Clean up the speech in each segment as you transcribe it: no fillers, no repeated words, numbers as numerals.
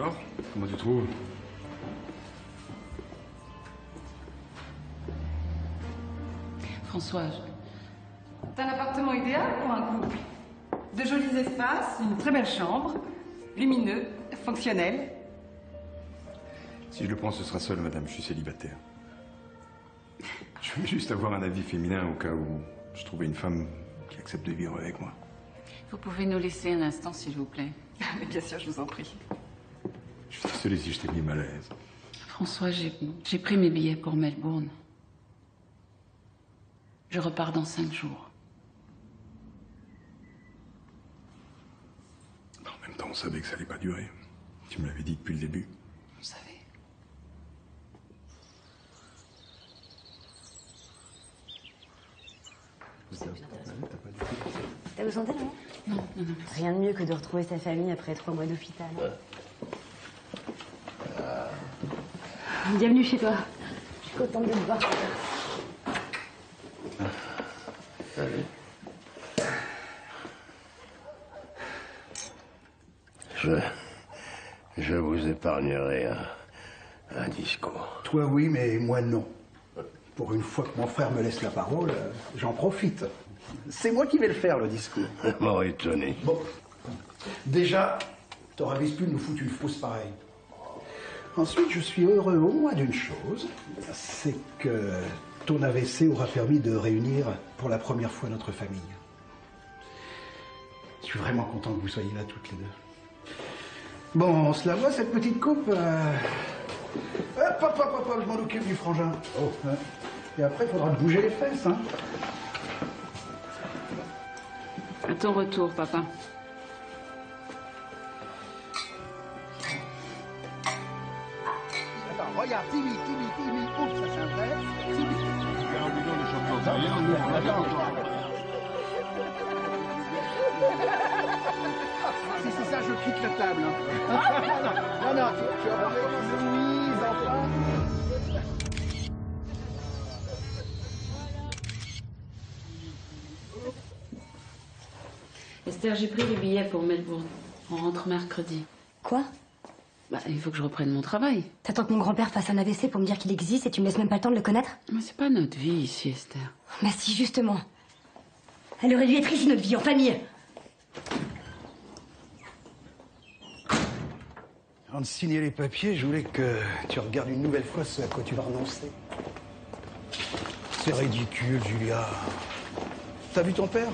Alors, comment tu trouves? François, c'est un appartement idéal pour un couple. De jolis espaces, une très belle chambre, lumineux, fonctionnel. Si je le prends, ce sera seul, madame. Je suis célibataire. Je veux juste avoir un avis féminin au cas où je trouvais une femme qui accepte de vivre avec moi. Vous pouvez nous laisser un instant, s'il vous plaît. Mais bien sûr, je vous en prie. Je suis désolé si je t'ai mis mal à l'aise. François, j'ai pris mes billets pour Melbourne. Je repars dans 5 jours. En même temps, on savait que ça allait pas durer. Tu me l'avais dit depuis le début. On savait. T'as besoin d'aide, non? Non. Rien de mieux que de retrouver sa famille après 3 mois d'hôpital. Bienvenue chez toi. Je suis contente de te voir. Salut. Je vous épargnerai un discours. Toi oui, mais moi non. Pour une fois que mon frère me laisse la parole, j'en profite. C'est moi qui vais le faire, le discours. M'aurait étonné. Bon. Déjà, t'auras vite pu nous foutre une fausse pareille. Ensuite, je suis heureux au moins d'une chose, c'est que ton AVC aura permis de réunir pour la première fois notre famille. Je suis vraiment content que vous soyez là toutes les deux. Bon, on se la voit cette petite coupe. Hop, je m'en occupe du frangin. Oh, hein. Et après, il faudra te bouger les fesses, hein. À ton retour, papa. Attends, regarde, Timmy, oups, ça c'est un vrai. Timmy. Si c'est ça, je quitte la table. Hein. Non, tu vas voir Louise, enfin. Esther, j'ai pris les billets pour Melbourne. On rentre mercredi. Quoi? Bah, il faut que je reprenne mon travail. T'attends que mon grand-père fasse un AVC pour me dire qu'il existe et tu me laisses même pas le temps de le connaître? Mais c'est pas notre vie ici, Esther. Bah si, justement. Elle aurait dû être ici, notre vie, en famille. Avant de signer les papiers, je voulais que tu regardes une nouvelle fois ce à quoi tu vas renoncer. C'est ridicule, Julia. T'as vu ton père?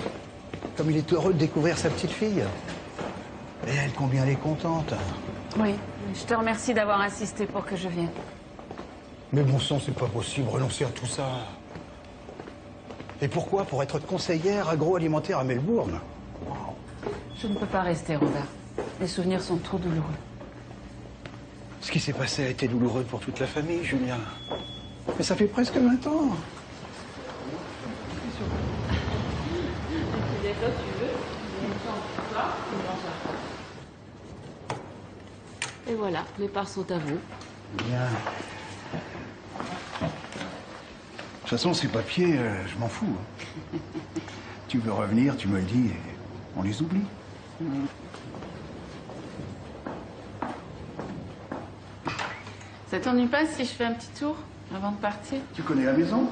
Comme il est heureux de découvrir sa petite fille. Et elle, combien elle est contente. Oui, je te remercie d'avoir insisté pour que je vienne. Mais bon sang, c'est pas possible, renoncer à tout ça. Et pourquoi? Pour être conseillère agroalimentaire à Melbourne? Je ne peux pas rester, Robert. Les souvenirs sont trop douloureux. Ce qui s'est passé a été douloureux pour toute la famille, Julien. Mais ça fait presque 20 ans. Et voilà, mes parts sont à vous. Bien. De toute façon, ces papiers, je m'en fous. Tu veux revenir, tu me le dis, et on les oublie. Ça t'ennuie pas si je fais un petit tour avant de partir? Tu connais la maison?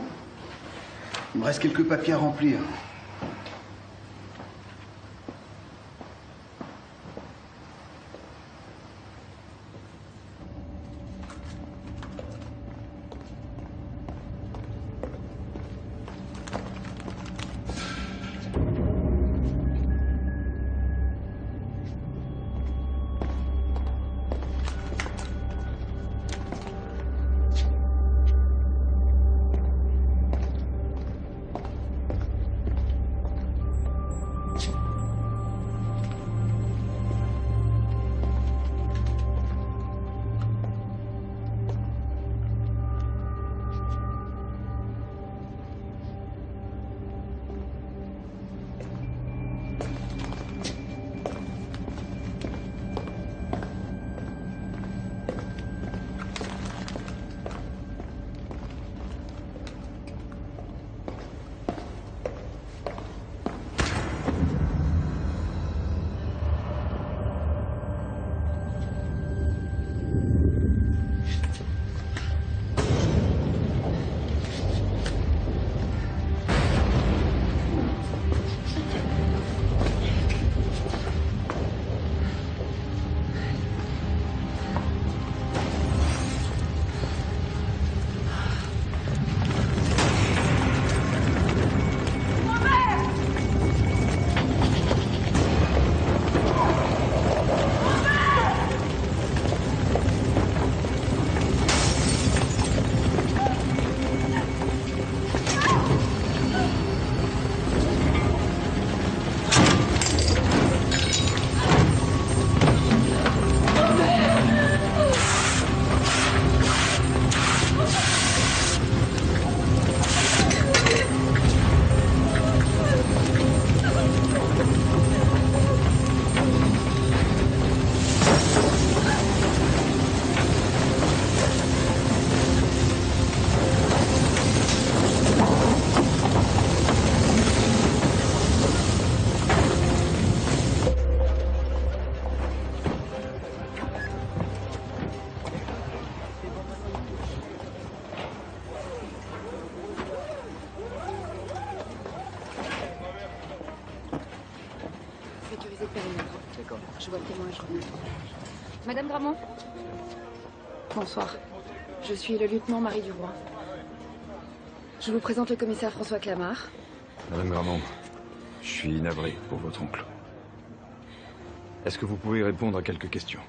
Il me reste quelques papiers à remplir. sécuriser le périmètre. D'accord. Je vois le témoin et je reviens. Madame Gramont? Bonsoir. Je suis le lieutenant Marie Duroy. Je vous présente le commissaire François Clamart. Madame Gramont, je suis navré pour votre oncle. Est-ce que vous pouvez répondre à quelques questions?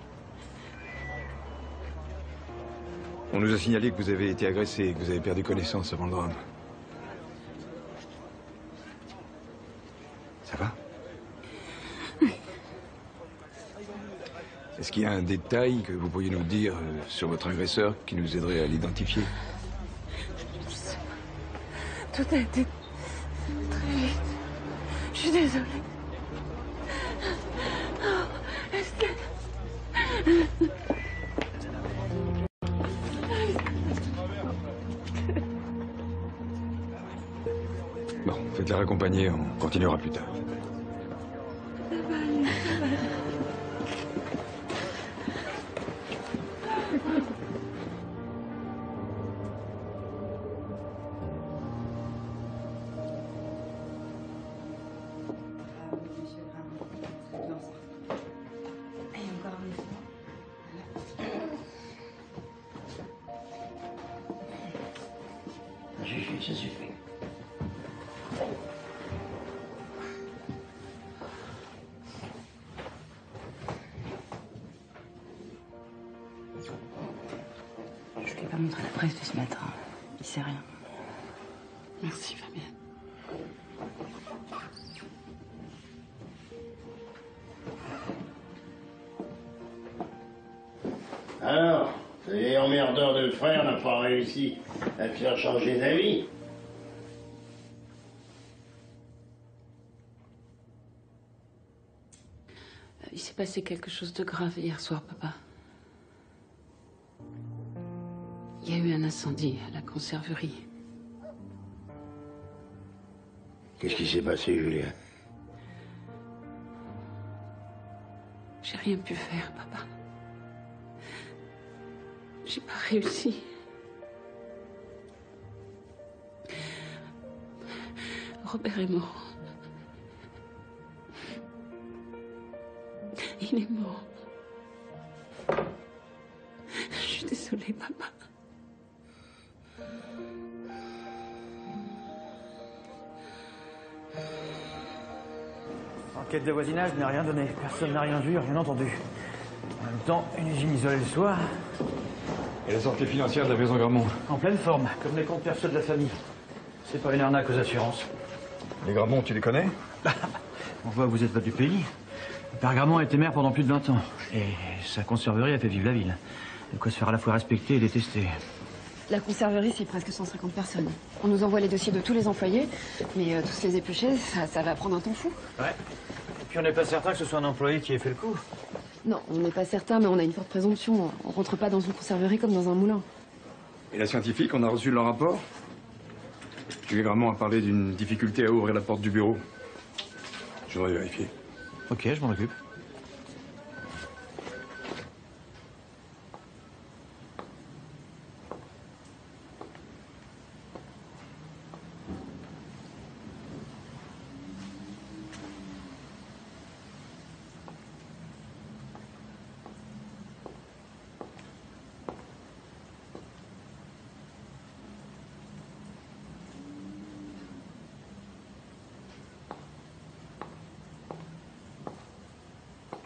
On nous a signalé que vous avez été agressé et que vous avez perdu connaissance avant le drame. Ça va? Est-ce qu'il y a un détail que vous pourriez nous dire sur votre agresseur qui nous aiderait à l'identifier? Tout a été très vite. Je suis désolée. Oh, Estelle. Bon, faites-la raccompagner, on continuera plus tard. Ça suffit. Je lui ai pas montré la presse de ce matin. Il sait rien. Merci, Fabienne. Alors, ces emmerdeurs de frères n'ont pas réussi à te faire changer d'avis. Il s'est passé quelque chose de grave hier soir, papa. Il y a eu un incendie à la conserverie. Qu'est-ce qui s'est passé, Julien? J'ai rien pu faire, papa. J'ai pas réussi. Robert est mort. Il est mort. Je suis désolée, papa. Enquête de voisinage n'a rien donné. Personne n'a rien vu, rien entendu. En même temps, une usine isolée le soir, Et la santé financière de la maison Gramont? en pleine forme, comme les comptes perso de la famille. C'est pas une arnaque aux assurances. Les Gramont, tu les connais? On voit que vous êtes pas du pays. Le père Gramont a été maire pendant plus de 20 ans. Et sa conserverie a fait vivre la ville. De quoi se faire à la fois respecter et détester. La conserverie, c'est presque 150 personnes. On nous envoie les dossiers de tous les employés, mais tous les éplucher, ça va prendre un temps fou. Ouais. Et puis on n'est pas certain que ce soit un employé qui ait fait le coup. Non, on n'est pas certain, mais on a une forte présomption. On rentre pas dans une conserverie comme dans un moulin. Et la scientifique, on a reçu leur rapport? Julie Gramont a parlé d'une difficulté à ouvrir la porte du bureau. Je voudrais vérifier. Ok, je m'en occupe.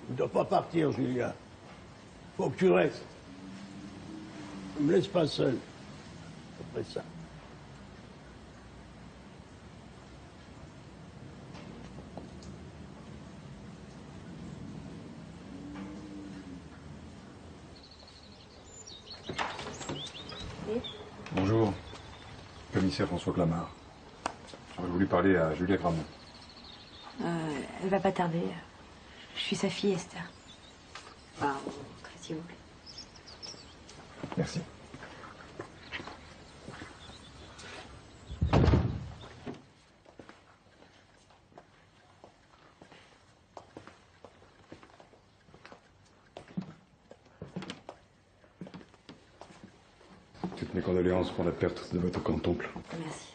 Tu ne dois pas partir, Julia. Faut que tu restes. Ne me laisse pas seul. Après ça. Bonjour, commissaire François Clamart. J'aurais voulu parler à Julia Gramont. Elle va pas tarder. Je suis sa fille, Esther. Enfin, très s'il vous plaît. Merci. Toutes mes condoléances pour la perte de votre grand-oncle. Merci.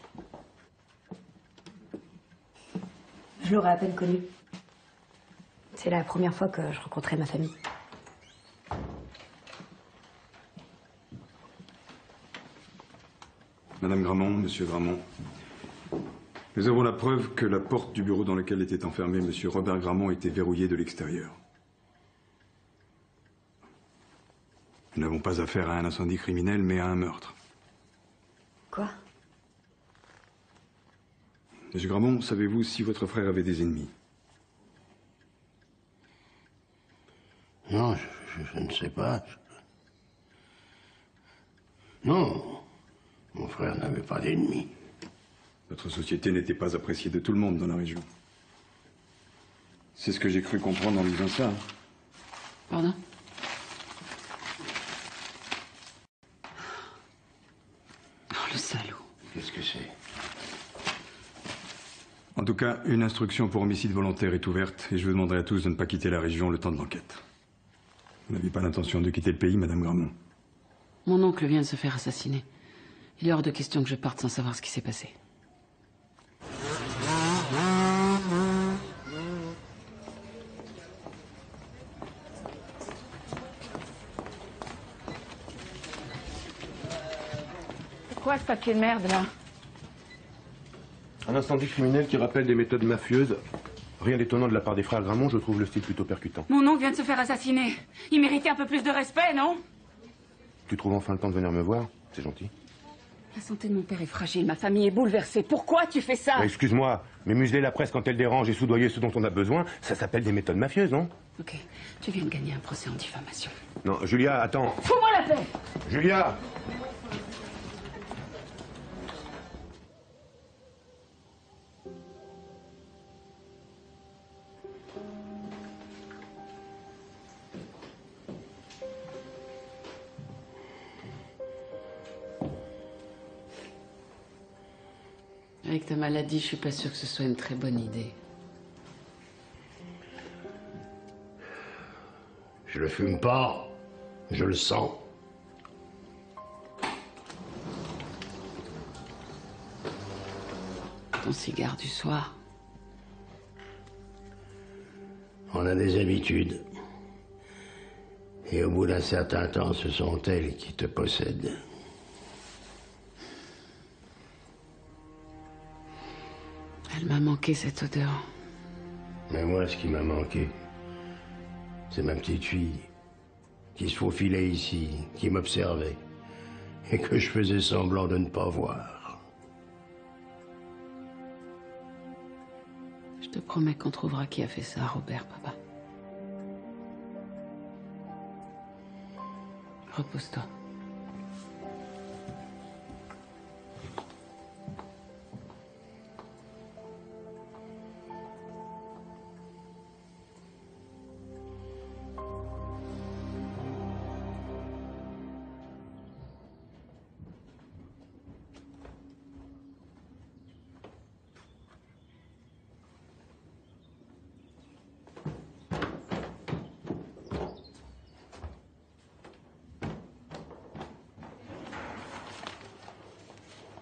Je l'aurais à peine connu. C'est la première fois que je rencontrais ma famille. Madame Gramont, Monsieur Gramont, nous avons la preuve que la porte du bureau dans lequel était enfermé Monsieur Robert Gramont était verrouillée de l'extérieur. Nous n'avons pas affaire à un incendie criminel, mais à un meurtre. Quoi? Monsieur Gramont, savez-vous si votre frère avait des ennemis? Non, je ne sais pas. Non, mon frère n'avait pas d'ennemis. Notre société n'était pas appréciée de tout le monde dans la région. C'est ce que j'ai cru comprendre en lisant ça. Pardon? Oh, le salaud. Qu'est-ce que c'est? En tout cas, une instruction pour homicide volontaire est ouverte et je vous demanderai à tous de ne pas quitter la région le temps de l'enquête. Vous n'avez pas l'intention de quitter le pays, Madame Gramont? Mon oncle vient de se faire assassiner. Il est hors de question que je parte sans savoir ce qui s'est passé. C'est quoi ce papier de merde, là? Un incendie criminel qui rappelle des méthodes mafieuses. Rien d'étonnant de la part des frères Gramont, je trouve le style plutôt percutant. Mon oncle vient de se faire assassiner. Il méritait un peu plus de respect, non? Tu trouves enfin le temps de venir me voir? C'est gentil. La santé de mon père est fragile, ma famille est bouleversée. Pourquoi tu fais ça? Excuse-moi, mais museler la presse quand elle dérange et soudoyer ce dont on a besoin, ça s'appelle des méthodes mafieuses, non? Ok, tu viens de gagner un procès en diffamation. Non, Julia, attends. Fous-moi la paix! Julia! Avec ta maladie, je suis pas sûre que ce soit une très bonne idée. Je le fume pas, je le sens. Ton cigare du soir. On a des habitudes. Et au bout d'un certain temps, ce sont elles qui te possèdent. Elle m'a manqué cette odeur. Mais moi, ce qui m'a manqué, c'est ma petite fille, qui se faufilait ici, qui m'observait, et que je faisais semblant de ne pas voir. Je te promets qu'on trouvera qui a fait ça, Robert, papa. Repose-toi.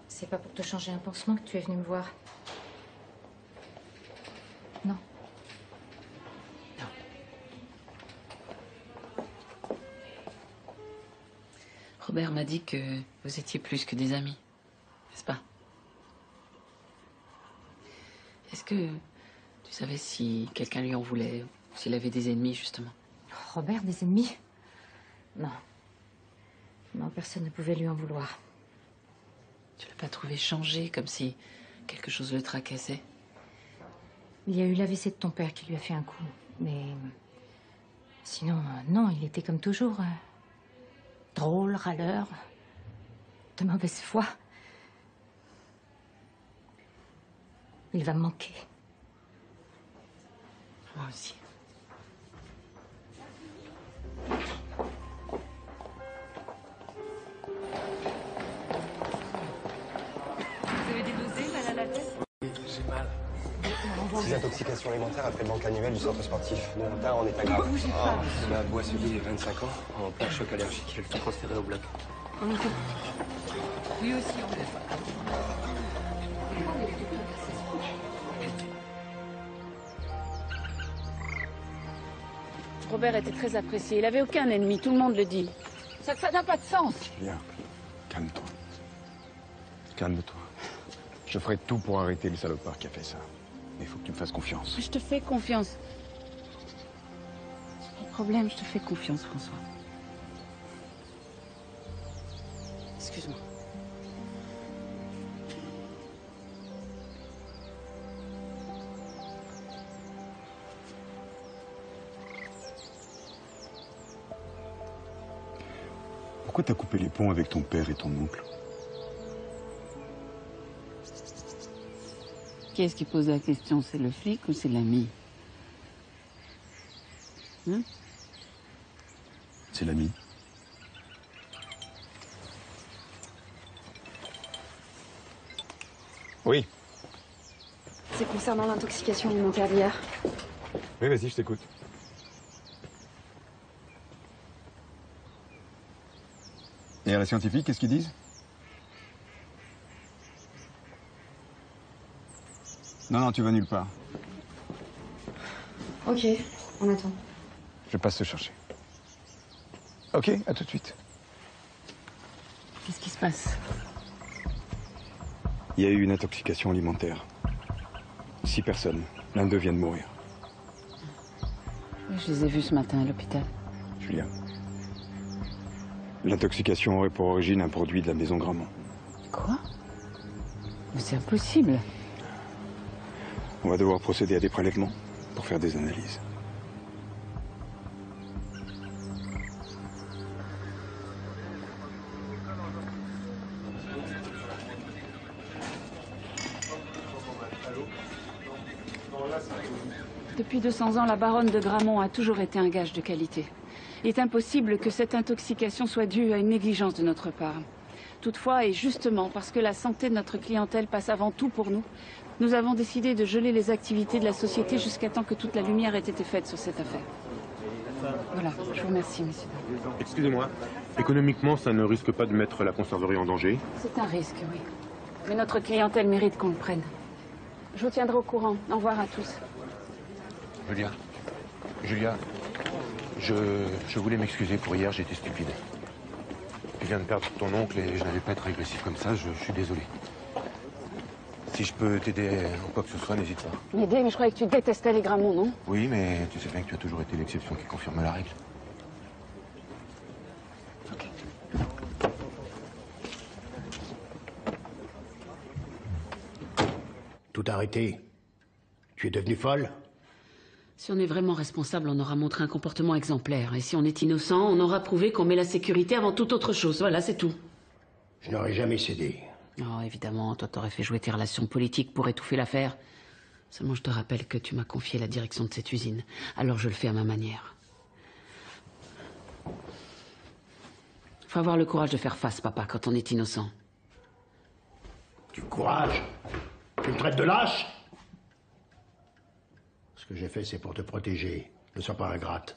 C'est pas pour te changer un pansement que tu es venu me voir. Non. Non. Robert m'a dit que vous étiez plus que des amis, n'est-ce pas? Est-ce que tu savais si quelqu'un lui en voulait, ou s'il avait des ennemis, justement? Robert, des ennemis? Non. Non, personne ne pouvait lui en vouloir. Tu l'as pas trouvé changé, comme si quelque chose le tracassait? Il y a eu l'AVC de ton père qui lui a fait un coup. Mais sinon, non, il était comme toujours. Drôle, râleur, de mauvaise foi. Il va me manquer. Moi aussi. Vous avez des nausées, mal à la tête? J'ai mal. 6 intoxications alimentaires après le manque annuel du centre sportif. Dont un en état grave. Oh, ma Boisselier, 25 ans, en plein choc allergique. Je vais le transférer au bloc. Lui aussi, on fait. Robert était très apprécié. Il avait aucun ennemi, tout le monde le dit. Ça n'a pas de sens. Bien, calme-toi. Calme-toi. Je ferai tout pour arrêter le salopard qui a fait ça. Mais il faut que tu me fasses confiance. Je te fais confiance. Pas de problème, je te fais confiance, François. Excuse-moi. Pourquoi t'as coupé les ponts avec ton père et ton oncle? Qui est-ce qui pose la question? C'est le flic ou c'est l'ami? C'est l'ami. Oui. C'est concernant l'intoxication alimentaire d'hier. Oui, vas-y, je t'écoute. Et à la scientifique, qu'est-ce qu'ils disent? Non, non, tu vas nulle part. Ok, on attend. Je passe te chercher. Ok, à tout de suite. Qu'est-ce qui se passe? Il y a eu une intoxication alimentaire. 6 personnes. L'un d'eux vient de mourir. Oui, je les ai vus ce matin à l'hôpital. Julia. L'intoxication aurait pour origine un produit de la maison Gramont. Quoi? Mais c'est impossible. On va devoir procéder à des prélèvements pour faire des analyses. Depuis 200 ans, la baronne de Gramont a toujours été un gage de qualité. Il est impossible que cette intoxication soit due à une négligence de notre part. Toutefois, et justement parce que la santé de notre clientèle passe avant tout pour nous, nous avons décidé de geler les activités de la société jusqu'à temps que toute la lumière ait été faite sur cette affaire. Voilà, je vous remercie, messieurs. Excusez-moi, économiquement, ça ne risque pas de mettre la conserverie en danger? C'est un risque, oui. Mais notre clientèle mérite qu'on le prenne. Je vous tiendrai au courant. Au revoir à tous. Julia, je voulais m'excuser pour hier, j'étais stupide. Tu viens de perdre ton oncle et je n'avais pas à être agressif comme ça, je suis désolé. Si je peux t'aider en quoi que ce soit, n'hésite pas. M'aider, mais je croyais que tu détestais les Gramont, non? Oui, mais tu sais bien que tu as toujours été l'exception qui confirme la règle. Tout arrêté. Tu es devenue folle? Si on est vraiment responsable, on aura montré un comportement exemplaire. Et si on est innocent, on aura prouvé qu'on met la sécurité avant toute autre chose. Voilà, c'est tout. Je n'aurais jamais cédé. Oh, évidemment, toi, t'aurais fait jouer tes relations politiques pour étouffer l'affaire. Seulement, je te rappelle que tu m'as confié la direction de cette usine. Alors, je le fais à ma manière. Faut avoir le courage de faire face, papa, quand on est innocent. Du courage? Tu me traites de lâche? Ce que j'ai fait, c'est pour te protéger. Ne sois pas ingrate.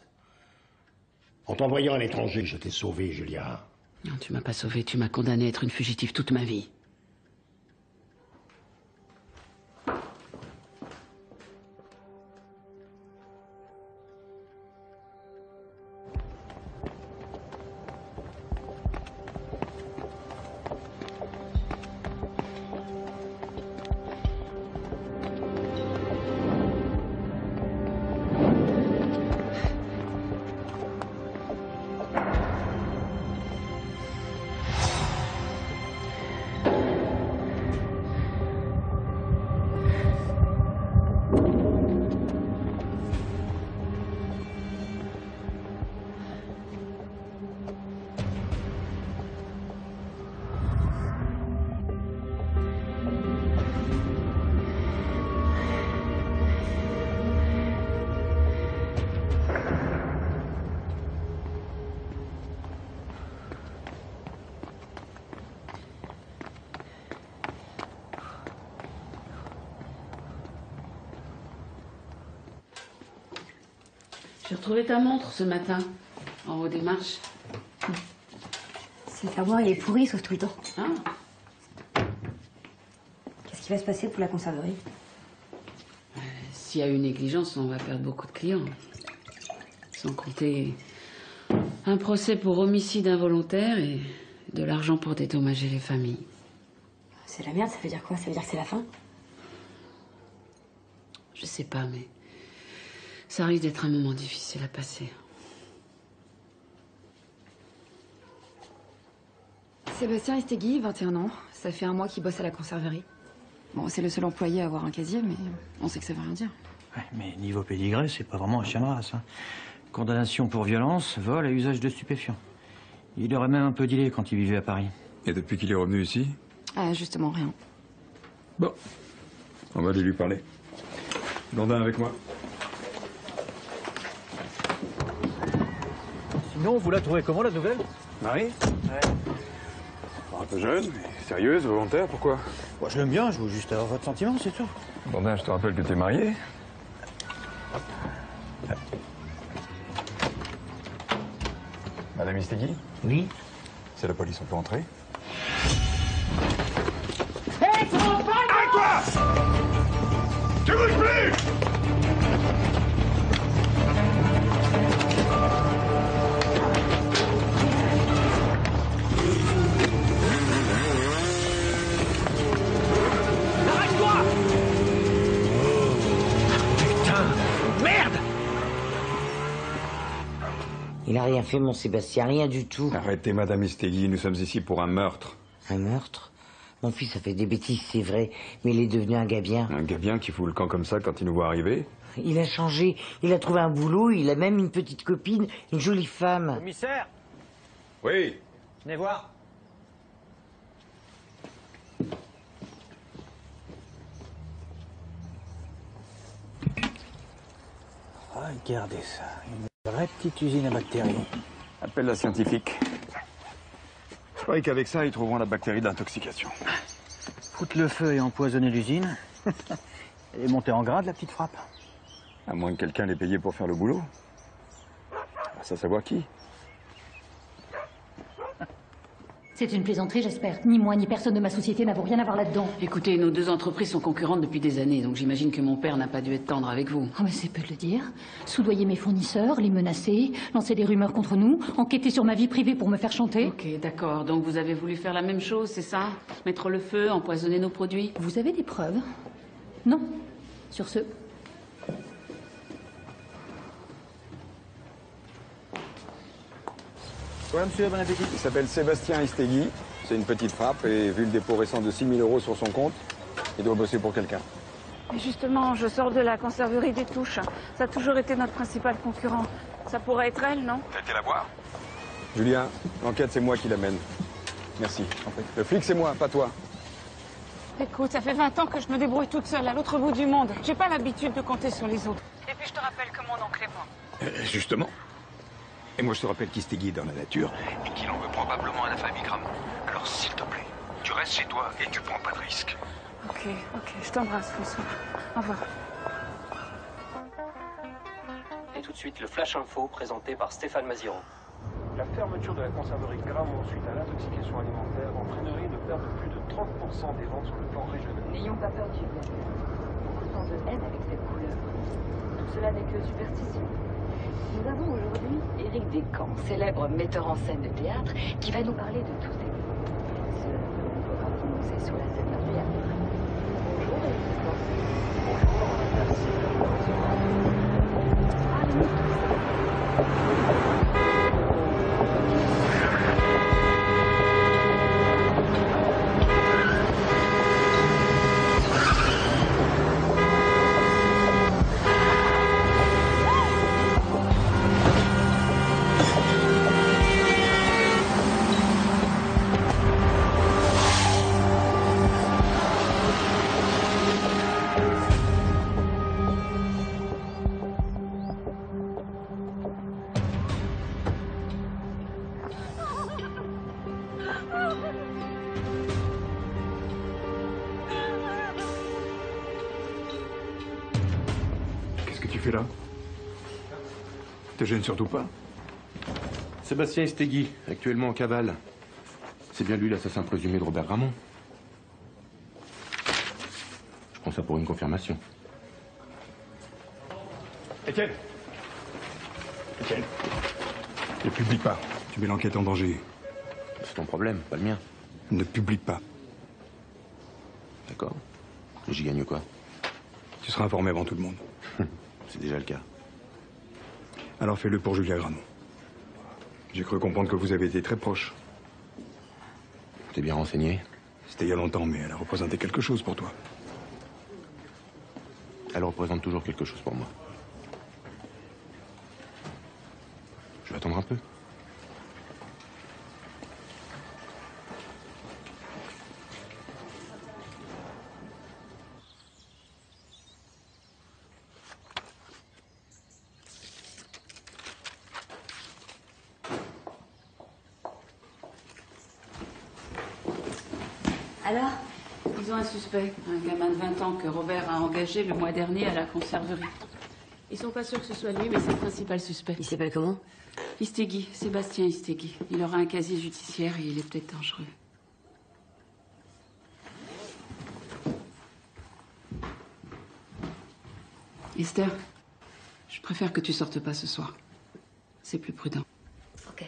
En t'envoyant à l'étranger, je t'ai sauvé, Julia. Non, tu m'as pas sauvé, tu m'as condamné à être une fugitive toute ma vie. J'ai retrouvé ta montre ce matin, en haut des marches. C'est à moi, il est pourri, sauf tout le temps. Ah. Qu'est-ce qui va se passer pour la conserverie? S'il y a eu négligence, on va perdre beaucoup de clients. Sans compter un procès pour homicide involontaire et de l'argent pour dédommager les familles. C'est la merde, ça veut dire quoi? Ça veut dire que c'est la fin? Je sais pas, mais ça risque d'être un moment difficile à passer. Sébastien Estegui, 21 ans. Ça fait un mois qu'il bosse à la conserverie. Bon, c'est le seul employé à avoir un casier, mais on sait que ça veut rien dire. Ouais, mais niveau pédigré, c'est pas vraiment un chien de race. Hein. Condamnation pour violence, vol et usage de stupéfiants. Il aurait même un peu dealé quand il vivait à Paris. Et depuis qu'il est revenu ici? Ah, justement, rien. Bon, on va aller lui parler. Blondin avec moi. Sinon, vous la trouvez comment, la nouvelle? Marie? Ouais. Un peu jeune, mais sérieuse, volontaire, pourquoi? Bon, je l'aime bien, je veux juste avoir votre sentiment, c'est tout. Blondin, je te rappelle que t'es marié. Madame Istegui? Oui? C'est la police, on peut entrer? Hé, tu vas pas! Arrête-toi! Tu bouges plus! Arrête-toi! Putain! Merde! Il a rien fait, mon Sébastien, rien du tout. Arrêtez, Madame Istegui, nous sommes ici pour un meurtre. Un meurtre? Mon fils a fait des bêtises, c'est vrai, mais il est devenu un gars bien. Un gars bien qui fout le camp comme ça quand il nous voit arriver? Il a changé, il a trouvé un boulot, il a même une petite copine, une jolie femme. Commissaire? Oui? Venez voir. Regardez ça, une vraie petite usine à bactéries. Appelle la scientifique. Je croyais qu'avec ça, ils trouveront la bactérie d'intoxication. Foutre le feu et empoisonner l'usine. Elle est montée en grade, la petite frappe. À moins que quelqu'un l'ait payé pour faire le boulot. Ça savoir qui. C'est une plaisanterie, j'espère. Ni moi, ni personne de ma société n'avons rien à voir là-dedans. Écoutez, nos deux entreprises sont concurrentes depuis des années, donc j'imagine que mon père n'a pas dû être tendre avec vous. Oh, mais c'est peu de le dire. Soudoyer mes fournisseurs, les menacer, lancer des rumeurs contre nous, enquêter sur ma vie privée pour me faire chanter. Ok, d'accord. Donc vous avez voulu faire la même chose, c'est ça? Mettre le feu, empoisonner nos produits? Vous avez des preuves? Non. Sur ce. Ouais, monsieur, bon appétit. Il s'appelle Sébastien Istegui. C'est une petite frappe et vu le dépôt récent de 6 000 € sur son compte, il doit bosser pour quelqu'un. Justement, je sors de la conserverie des Touches. Ça a toujours été notre principal concurrent. Ça pourrait être elle, non? T'as été la voir? Julien, l'enquête, c'est moi qui l'amène. Merci. Le flic, c'est moi, pas toi. Écoute, ça fait 20 ans que je me débrouille toute seule à l'autre bout du monde. J'ai pas l'habitude de compter sur les autres. Et puis je te rappelle que mon oncle est mort. Justement. Et moi, je te rappelle qu'Istegui est dans la nature et qu'il en veut probablement à la famille Gramont. Alors, s'il te plaît, tu restes chez toi et tu prends pas de risques. Ok, je t'embrasse, François. Au revoir. Et tout de suite, le Flash Info présenté par Stéphane Maziron. La fermeture de la conserverie Gramont suite à l'intoxication alimentaire entraînerait une perte de plus de 30% des ventes sur le plan régional. N'ayons pas peur du bien. Beaucoup de haine avec cette couleur. Tout cela n'est que superstition. Nous avons aujourd'hui Éric Descamps, célèbre metteur en scène de théâtre, qui va nous parler de tous ces livres. Cela on pourra prononcer sur la scène d'Arrière. Bonjour Éric Descamps. Bonjour, merci de me recevoir. Qu'est-ce que tu fais là? Te gêne surtout pas? Sébastien Estegui, actuellement en cavale. C'est bien lui l'assassin présumé de Robert Gramont. Je prends ça pour une confirmation. Étienne! Michael, ne publie pas. Tu mets l'enquête en danger. C'est ton problème, pas le mien. Ne publie pas. D'accord. J'y gagne quoi? Tu seras informé avant tout le monde. C'est déjà le cas. Alors fais-le pour Julia Gramont. J'ai cru comprendre que vous avez été très proches. T'es bien renseigné? C'était il y a longtemps, mais elle a représenté quelque chose pour toi. Elle représente toujours quelque chose pour moi. Je vais attendre un peu. Alors? Ils ont un suspect, un gamin de 20 ans que Robert a engagé le mois dernier à la conserverie. Ils sont pas sûrs que ce soit lui, mais c'est le principal suspect. Il s'appelle comment? Istegui, Sébastien Istegui. Il aura un casier judiciaire et il est peut-être dangereux. Esther, je préfère que tu sortes pas ce soir. C'est plus prudent. Ok.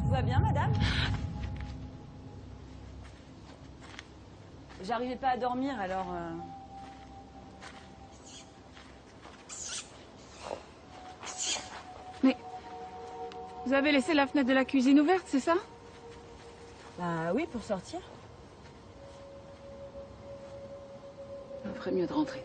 Tout va bien, madame? J'arrivais pas à dormir, alors... Mais vous avez laissé la fenêtre de la cuisine ouverte, c'est ça? Bah oui, pour sortir. On ferait mieux de rentrer.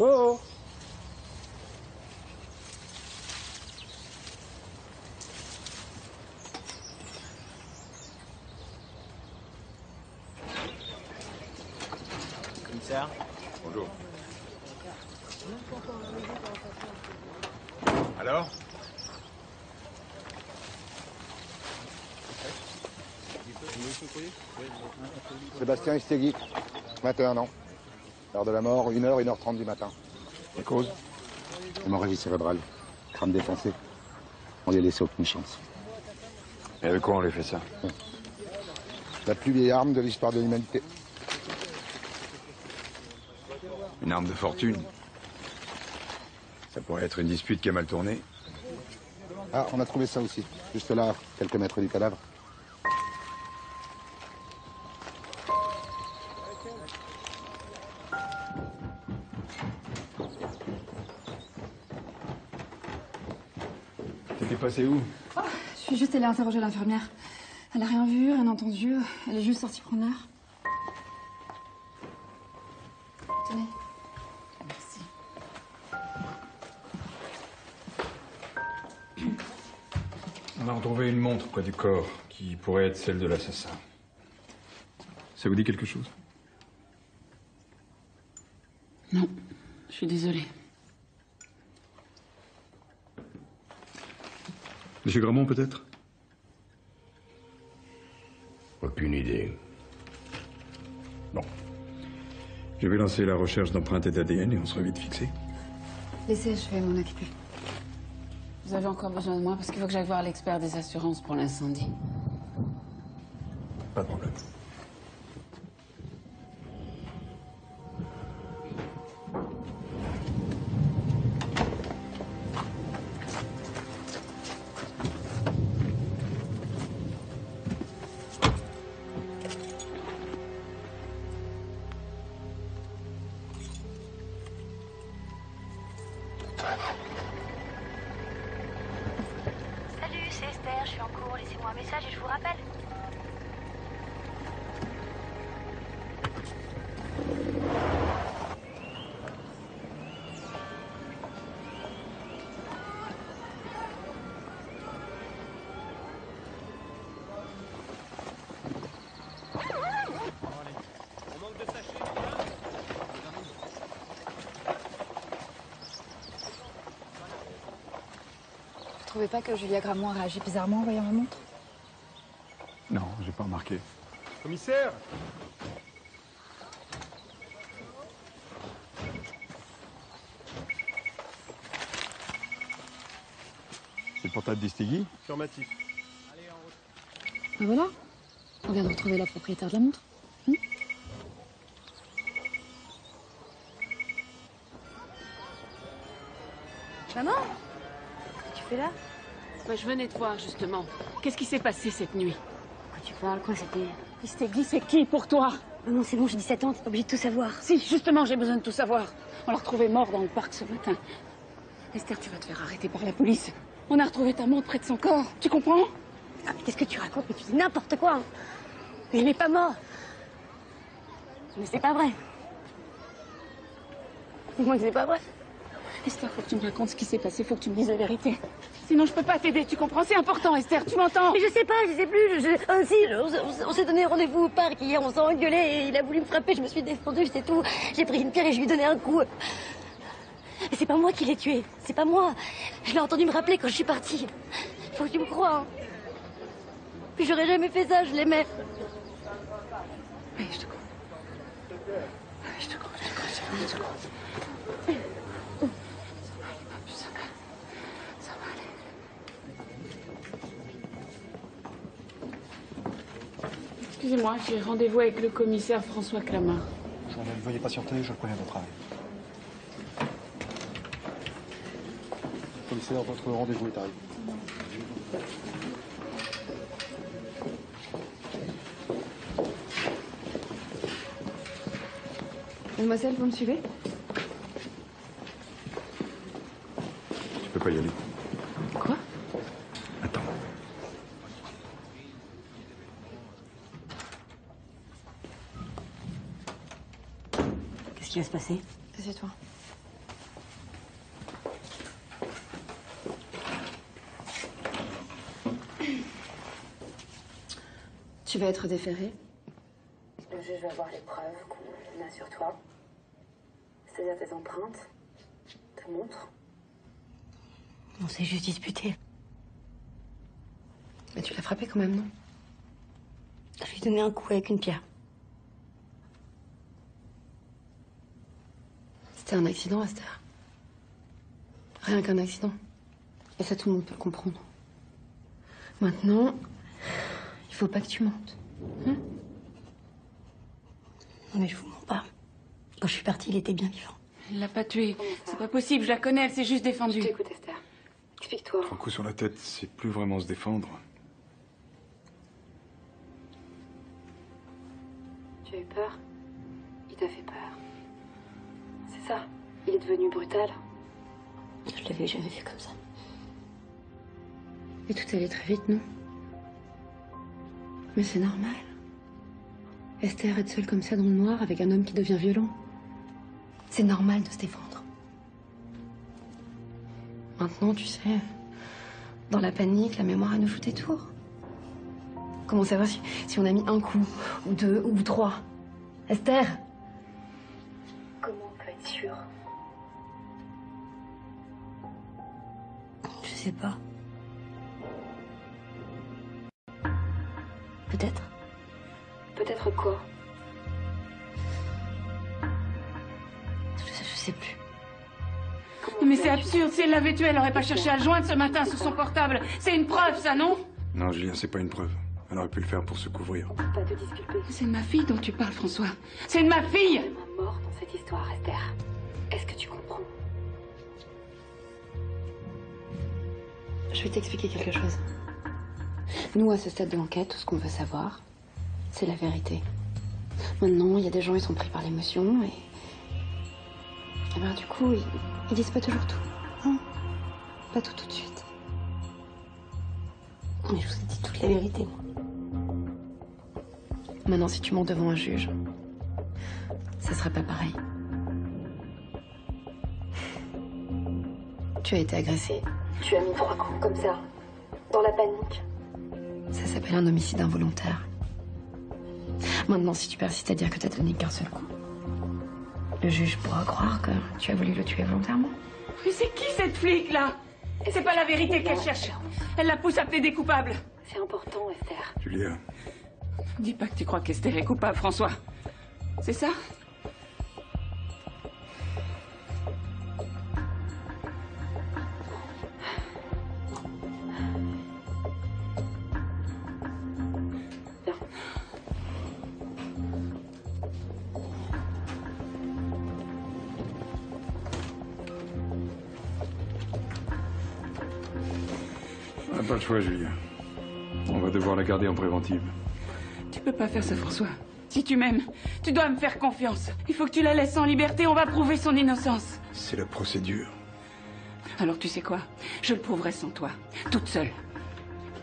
Oh, oh. Commissaire. Bonjour. Alors? Sébastien Istegui, 21 ans. L'heure de la mort, 1h, 1h30 du matin. La cause? Hémorragie cérébrale, crâne défoncé. On lui a laissé aucune chance. Et avec quoi on lui fait ça? La plus vieille arme de l'histoire de l'humanité. Une arme de fortune. Ça pourrait être une dispute qui a mal tourné. Ah, on a trouvé ça aussi. Juste là, quelques mètres du cadavre. T'étais passé où? Oh, je suis juste allée interroger l'infirmière. Elle a rien vu, rien entendu. Elle est juste sortie prendre l'air. Tenez. Merci. On a retrouvé une montre près du corps qui pourrait être celle de l'assassin. Ça vous dit quelque chose? Non, je suis désolée. Monsieur Gramont, peut-être? Aucune idée. Bon. Je vais lancer la recherche d'empreintes et d'ADN et on sera vite fixé. Laissez, je vais m'en occuper. Vous avez encore besoin de moi parce qu'il faut que j'aille voir l'expert des assurances pour l'incendie. Pas de problème. Salut, c'est Esther, je suis en cours. Laissez-moi un message et je vous rappelle. Vous trouvez pas que Julia Gramont a réagi bizarrement en voyant ma montre? Non, j'ai pas remarqué. Commissaire! C'est le portable d'Istegui? Affirmatif. Ben voilà. On vient de retrouver la propriétaire de la montre. Maman? Qu'est-ce que tu fais là? Bah, je venais te voir, justement. Qu'est-ce qui s'est passé cette nuit? Quand tu parles, quoi, c'était... Istegui, c'est qui pour toi? Maman, c'est bon, j'ai 17 ans, t'es pas obligée de tout savoir. Si, justement, j'ai besoin de tout savoir. On l'a retrouvé mort dans le parc ce matin. Esther, tu vas te faire arrêter par la police. On a retrouvé ta montre près de son corps. Tu comprends? Ah, mais qu'est-ce que tu racontes? Mais tu dis n'importe quoi. Hein. Il n'est pas mort. Mais c'est pas vrai. Dis-moi que c'est pas vrai. Esther, faut que tu me racontes ce qui s'est passé. Faut que tu me dises la vérité. Sinon, je peux pas t'aider. Tu comprends? C'est important, Esther. Tu m'entends? Mais je sais pas, je sais plus. Si, on s'est donné rendez-vous au parc hier, on s'est engueulé et il a voulu me frapper. Je me suis défendue, c'est tout. J'ai pris une pierre et je lui ai donné un coup. Mais c'est pas moi qui l'ai tué. C'est pas moi. Je l'ai entendu me rappeler quand je suis partie. Faut que tu me crois. Hein. Puis j'aurais jamais fait ça, je l'aimais. Oui, je te crois. Je te crois, je te crois. Ça va aller. Excusez-moi, j'ai rendez-vous avec le commissaire François Clamart. Veuillez patienter, je le préviens de travail. Commissaire, votre rendez-vous est arrivé. Mademoiselle, vous me suivez? Tu peux pas y aller. Quoi? Attends. Qu'est-ce qui va se passer? Assieds-toi. Tu vas être déféré. Le juge va voir les preuves qu'on a sur toi. C'est-à-dire tes empreintes, te montre. On s'est juste disputé. Mais tu l'as frappé quand même, non? Je lui ai donné un coup avec une pierre. C'était un accident, Esther. Rien qu'un accident. Et ça, tout le monde peut le comprendre. Maintenant, il faut pas que tu mentes. Hein? Non mais je vous mens pas. Quand je suis partie, il était bien vivant. Elle l'a pas tuée. C'est pas possible, je la connais, elle s'est juste défendue. Je t'écoute, Esther. Explique-toi. Un coup sur la tête, c'est plus vraiment se défendre. Tu as eu peur? Il t'a fait peur. C'est ça. Il est devenu brutal. Je l'avais jamais vu comme ça. Et tout allait très vite, non? Mais c'est normal. Esther, être seule comme ça dans le noir avec un homme qui devient violent. C'est normal de se défendre. Maintenant, tu sais, dans la panique, la mémoire, elle nous joue des tours. Comment savoir si on a mis un coup, ou deux, ou trois? Esther! Comment on peut être sûr? Je sais pas. Peut-être. Peut-être quoi? Je sais plus. Mais c'est absurde, si elle l'avait tué, elle aurait pas cherché à le joindre ce matin sur son portable. C'est une preuve, ça, non? Non, Julien, c'est pas une preuve. Elle aurait pu le faire pour se couvrir. Pas te disculper. C'est de ma fille dont tu parles, François. C'est de ma fille! Un mort dans cette histoire, Esther. Est-ce que tu comprends? Je vais t'expliquer quelque chose. Nous, à ce stade de l'enquête, tout ce qu'on veut savoir, c'est la vérité. Maintenant, il y a des gens, ils sont pris par l'émotion et... Et ben, du coup, ils disent pas toujours tout. Hein? Pas tout de suite. Mais je vous ai dit toute la vérité, moi. Maintenant, si tu montes devant un juge, ça sera pas pareil. Tu as été agressée. Tu as mis 3 coups comme ça, dans la panique. Ça s'appelle un homicide involontaire. Maintenant, si tu persistes à dire que t'as donné qu'un seul coup, le juge pourra croire que tu as voulu le tuer volontairement. Mais c'est qui cette flic-là? C'est pas la vérité qu'elle cherche. Elle la pousse à plaider coupable. C'est important, Esther. Julia. Dis pas que tu crois qu'Esther est coupable, François. C'est ça? On n'a pas le choix, Julien. On va devoir la garder en préventive. Tu peux pas faire ça, François. Si tu m'aimes, tu dois me faire confiance. Il faut que tu la laisses en liberté, on va prouver son innocence. C'est la procédure. Alors tu sais quoi? Je le prouverai sans toi, toute seule.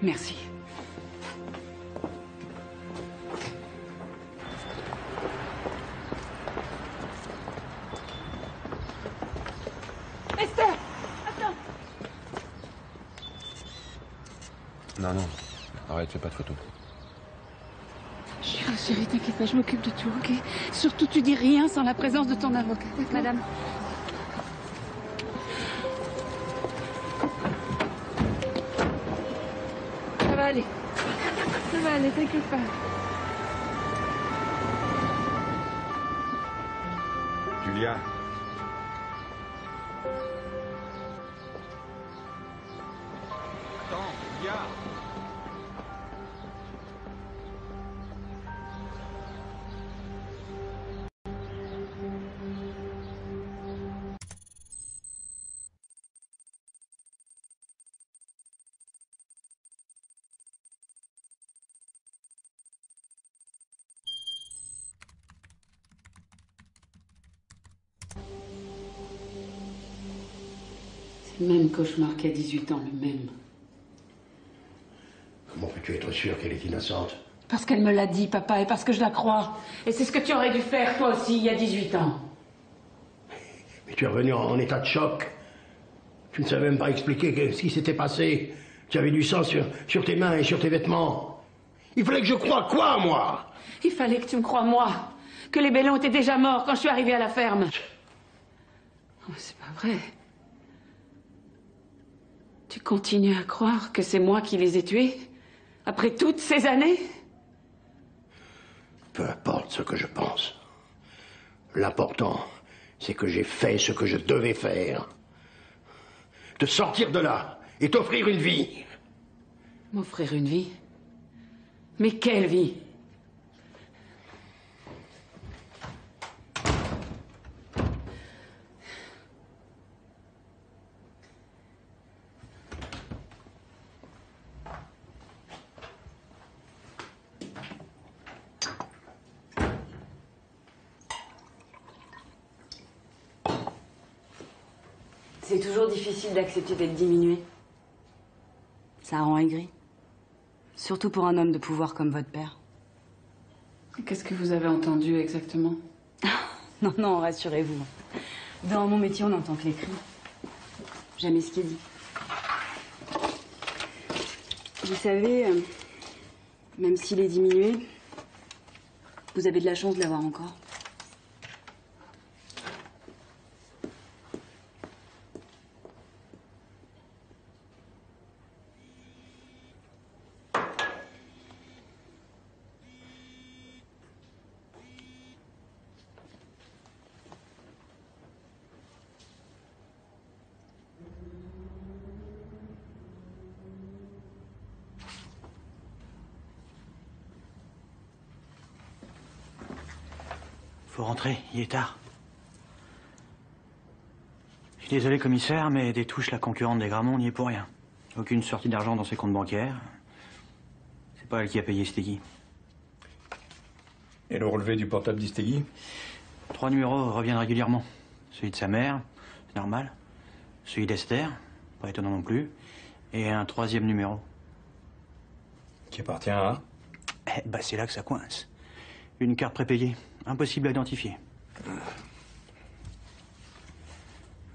Merci. Esther! Attends! Non, non. Arrête, fais pas de photos. Chérie, t'inquiète pas, je m'occupe de tout, ok? Surtout, tu dis rien sans la présence de ton avocat. Madame. Ça va aller. Ça va aller, t'inquiète pas. Julia. Attends, Julia. C'est le même cauchemar qu'il y a 18 ans, le même. Comment peux-tu être sûr qu'elle est innocente? Parce qu'elle me l'a dit, papa, et parce que je la crois. Et c'est ce que tu aurais dû faire, toi aussi, il y a 18 ans. Mais tu es revenu en état de choc. Tu ne savais même pas expliquer ce qui s'était passé. Tu avais du sang sur tes mains et sur tes vêtements. Il fallait que je croie quoi, moi? Il fallait que tu me croies, moi. Que les Bellon étaient déjà morts quand je suis arrivée à la ferme. Oh, c'est pas vrai. Tu continues à croire que c'est moi qui les ai tués? Après toutes ces années? Peu importe ce que je pense. L'important, c'est que j'ai fait ce que je devais faire. Te sortir de là et t'offrir une vie. M'offrir une vie? Mais quelle vie? C'est toujours difficile d'accepter d'être diminué. Ça rend aigri. Surtout pour un homme de pouvoir comme votre père. Qu'est-ce que vous avez entendu exactement? Non, non, rassurez-vous. Dans mon métier, on n'entend que les cris. Jamais ce qui est dit. Vous savez, même s'il est diminué, vous avez de la chance de l'avoir encore. Faut rentrer, il est tard. Je suis désolé, commissaire, mais des touches, la concurrente des Gramont n'y est pour rien. Aucune sortie d'argent dans ses comptes bancaires. C'est pas elle qui a payé Stegui. Et le relevé du portable d'Istegui? 3 numéros reviennent régulièrement. Celui de sa mère, c'est normal. Celui d'Esther, pas étonnant non plus. Et un 3e numéro. Qui appartient à? Eh ben, c'est là que ça coince. Une carte prépayée, impossible à identifier.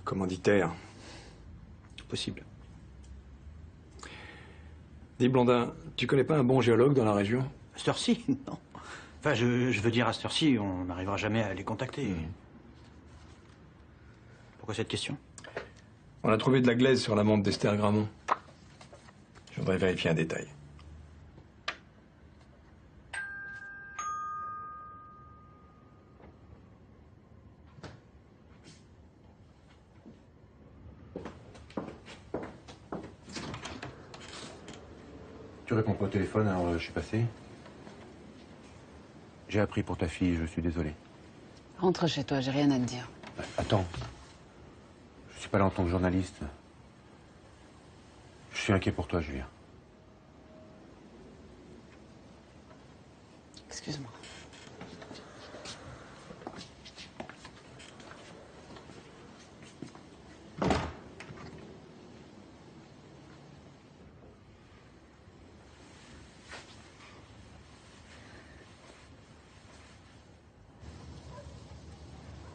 Commanditaire. Possible. Dis, Blondin, tu connais pas un bon géologue dans la région? À cette heure-ci, non. Enfin, je veux dire, à cette heure-ci, on n'arrivera jamais à les contacter. Pourquoi cette question? On a trouvé de la glaise sur la montre d'Esther Gramont. Je voudrais vérifier un détail. Tu réponds pas au téléphone, alors je suis passé. J'ai appris pour ta fille, je suis désolé. Rentre chez toi, j'ai rien à te dire. Attends. Je suis pas là en tant que journaliste. Je suis inquiet pour toi, Julien. Excuse-moi.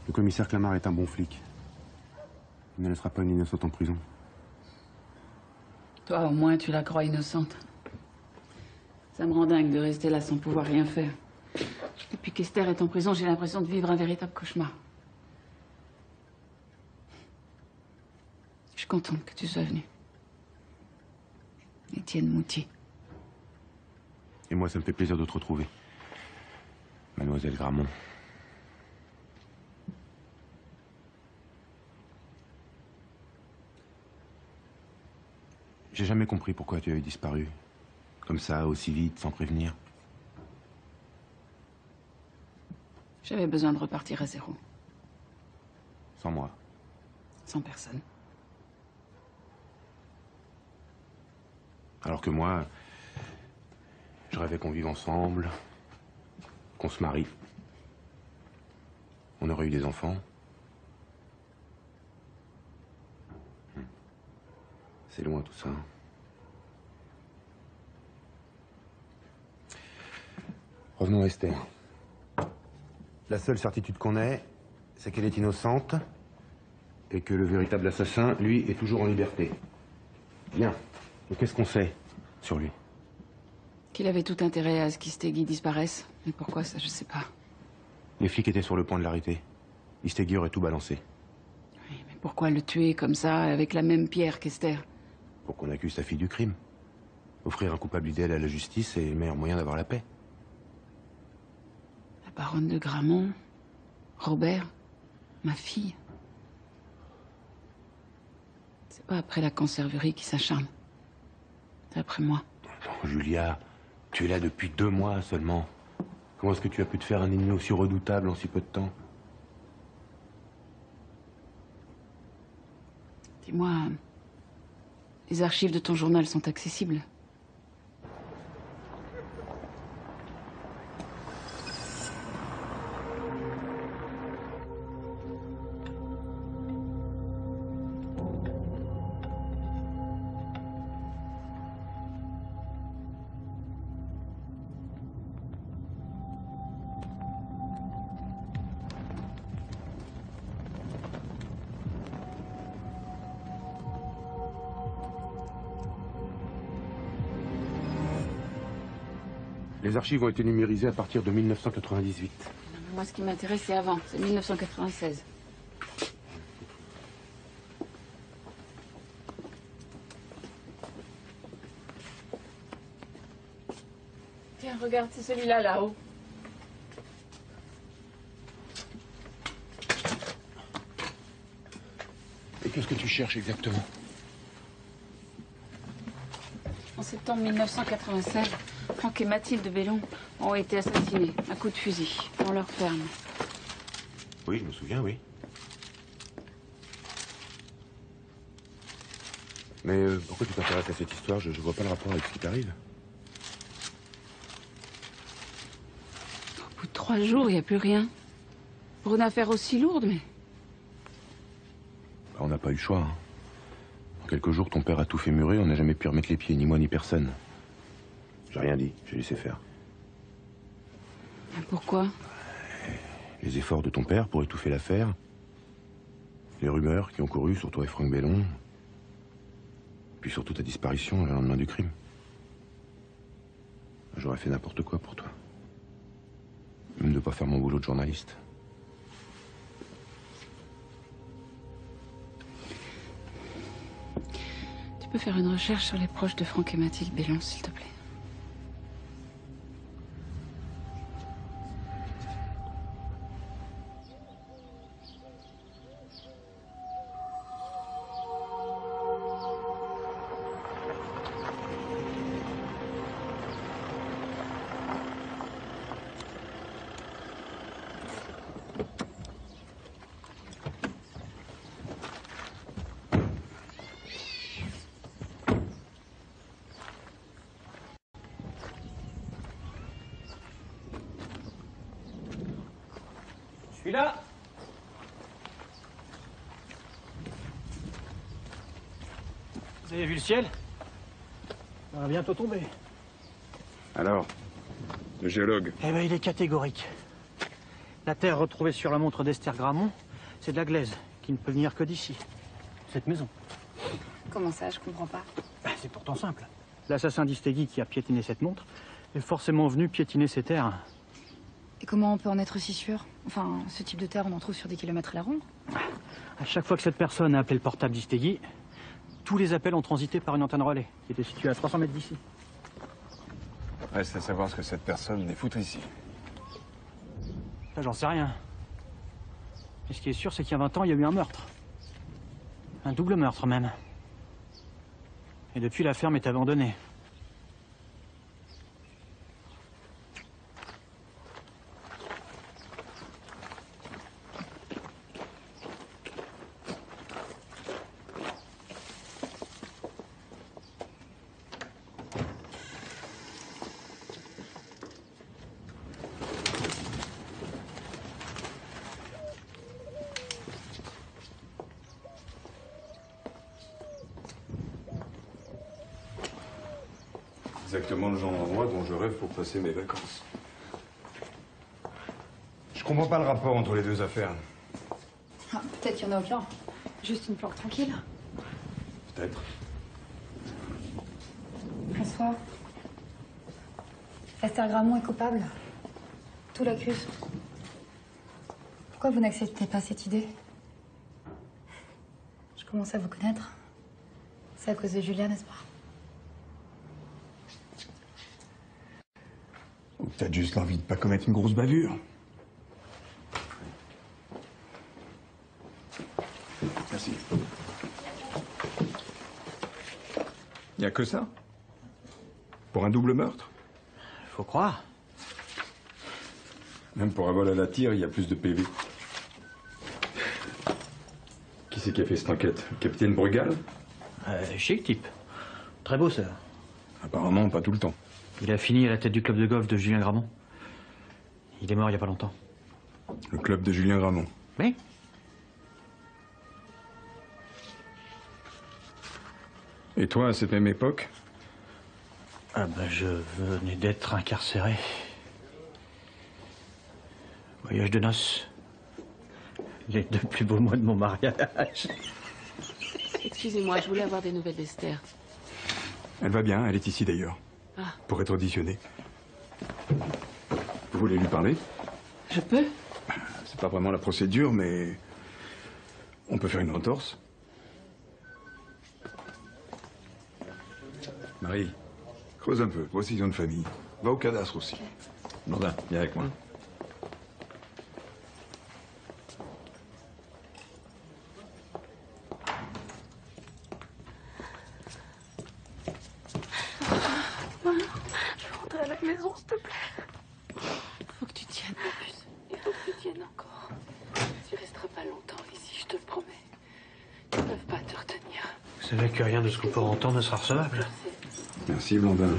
Le commissaire Clamart est un bon flic. Il ne laissera pas une innocente en prison. Toi, au moins, tu la crois innocente. Ça me rend dingue de rester là sans pouvoir rien faire. Depuis qu'Esther est en prison, j'ai l'impression de vivre un véritable cauchemar. Je suis contente que tu sois venu. Étienne Moutier. Et moi, ça me fait plaisir de te retrouver. Mademoiselle Gramont. J'ai jamais compris pourquoi tu avais disparu. Comme ça, aussi vite, sans prévenir. J'avais besoin de repartir à zéro. Sans moi. Sans personne. Alors que moi, je rêvais qu'on vive ensemble, qu'on se marie. On aurait eu des enfants. C'est loin tout ça. Revenons à Esther. La seule certitude qu'on ait, c'est qu'elle est innocente et que le véritable assassin, lui, est toujours en liberté. Bien. Et qu'est-ce qu'on sait sur lui? Qu'il avait tout intérêt à ce qu'Istegui disparaisse. Mais pourquoi, ça, je sais pas. Les flics étaient sur le point de l'arrêter. Istegui aurait tout balancé. Oui, mais pourquoi le tuer comme ça, avec la même pierre qu'Esther? Pour qu'on accuse sa fille du crime. Offrir un coupable idéal à la justice est le meilleur moyen d'avoir la paix. La baronne de Gramont, Robert, ma fille. C'est pas après la conserverie qui s'acharne. C'est après moi. Non, Julia, tu es là depuis 2 mois seulement. Comment est-ce que tu as pu te faire un ennemi aussi redoutable en si peu de temps? Dis-moi, les archives de ton journal sont accessibles? Les archives ont été numérisées à partir de 1998. Moi, ce qui m'intéresse, c'est avant. C'est 1996. Tiens, regarde, c'est celui-là, là-haut. Et qu'est-ce que tu cherches exactement? En septembre 1996, Franck et Mathilde Bellon ont été assassinés à coups de fusil dans leur ferme. Oui, je me souviens, oui. Mais pourquoi tu t'intéresses à cette histoire? Je vois pas le rapport avec ce qui t'arrive. Au bout de 3 jours, il n'y a plus rien. Pour une affaire aussi lourde, mais... Bah, on n'a pas eu le choix. Hein. En quelques jours, ton père a tout fait murer, on n'a jamais pu remettre les pieds, ni moi ni personne. J'ai rien dit, j'ai laissé faire. Pourquoi? Les efforts de ton père pour étouffer l'affaire. Les rumeurs qui ont couru sur toi et Franck Bellon. Puis surtout ta disparition le lendemain du crime. J'aurais fait n'importe quoi pour toi. Même de pas faire mon boulot de journaliste. Tu peux faire une recherche sur les proches de Franck et Mathilde Bellon, s'il te plaît? Je suis là. Vous avez vu le ciel? Ça va bientôt tomber. Alors, le géologue? Eh ben, il est catégorique. La terre retrouvée sur la montre d'Esther Gramont, c'est de la glaise, qui ne peut venir que d'ici. Cette maison. Comment ça, je comprends pas. Ben, c'est pourtant simple. L'assassin d'Istegui qui a piétiné cette montre est forcément venu piétiner ces terres. Et comment on peut en être si sûr? Enfin, ce type de terre, on en trouve sur des kilomètres à la ronde. À chaque fois que cette personne a appelé le portable d'Istegui, tous les appels ont transité par une antenne relais, qui était située à 300 mètres d'ici. Reste à savoir ce que cette personne venait foutre ici. Ça, j'en sais rien. Mais ce qui est sûr, c'est qu'il y a 20 ans, il y a eu un meurtre. Un double meurtre, même. Et depuis, la ferme est abandonnée. Exactement le genre d'endroit dont je rêve pour passer mes vacances. Je comprends pas le rapport entre les deux affaires. Ah, peut-être qu'il n'y en a aucun. Juste une planque tranquille. Peut-être. Bonsoir. Esther Gramont est coupable. Tout l'accuse. Pourquoi vous n'acceptez pas cette idée? Je commence à vous connaître. C'est à cause de Julia, n'est-ce pas? Ou peut-être juste l'envie de pas commettre une grosse bavure. Merci. Y a que ça? Pour un double meurtre? Faut croire. Même pour un vol à la tire, il y a plus de PV. Qui c'est qui a fait cette enquête? Le capitaine Brugal? Chic type. Très beau, ça. Apparemment, pas tout le temps. Il a fini à la tête du club de golf de Julien Gramont. Il est mort il y a pas longtemps. Le club de Julien Gramont? Oui. Et toi, à cette même époque? Ah ben, je venais d'être incarcéré. Voyage de noces. Les 2 plus beaux mois de mon mariage. Excusez-moi, je voulais avoir des nouvelles d'Esther. Elle va bien, elle est ici d'ailleurs. Ah. Pour être auditionnée. Vous voulez lui parler? Je peux? C'est pas vraiment la procédure, mais... on peut faire une entorse. Marie, creuse un peu, précision de famille. Va au cadastre aussi. Blondin, viens avec moi. Je veux rentrer à la maison, s'il te plaît. Faut que tu tiennes, Opus. Il faut que tu tiennes encore. Tu resteras pas longtemps ici, je te le promets. Ils peuvent pas te retenir. Vous savez que rien de ce qu'on peut entendre ne sera recevable. Merci, Blondin.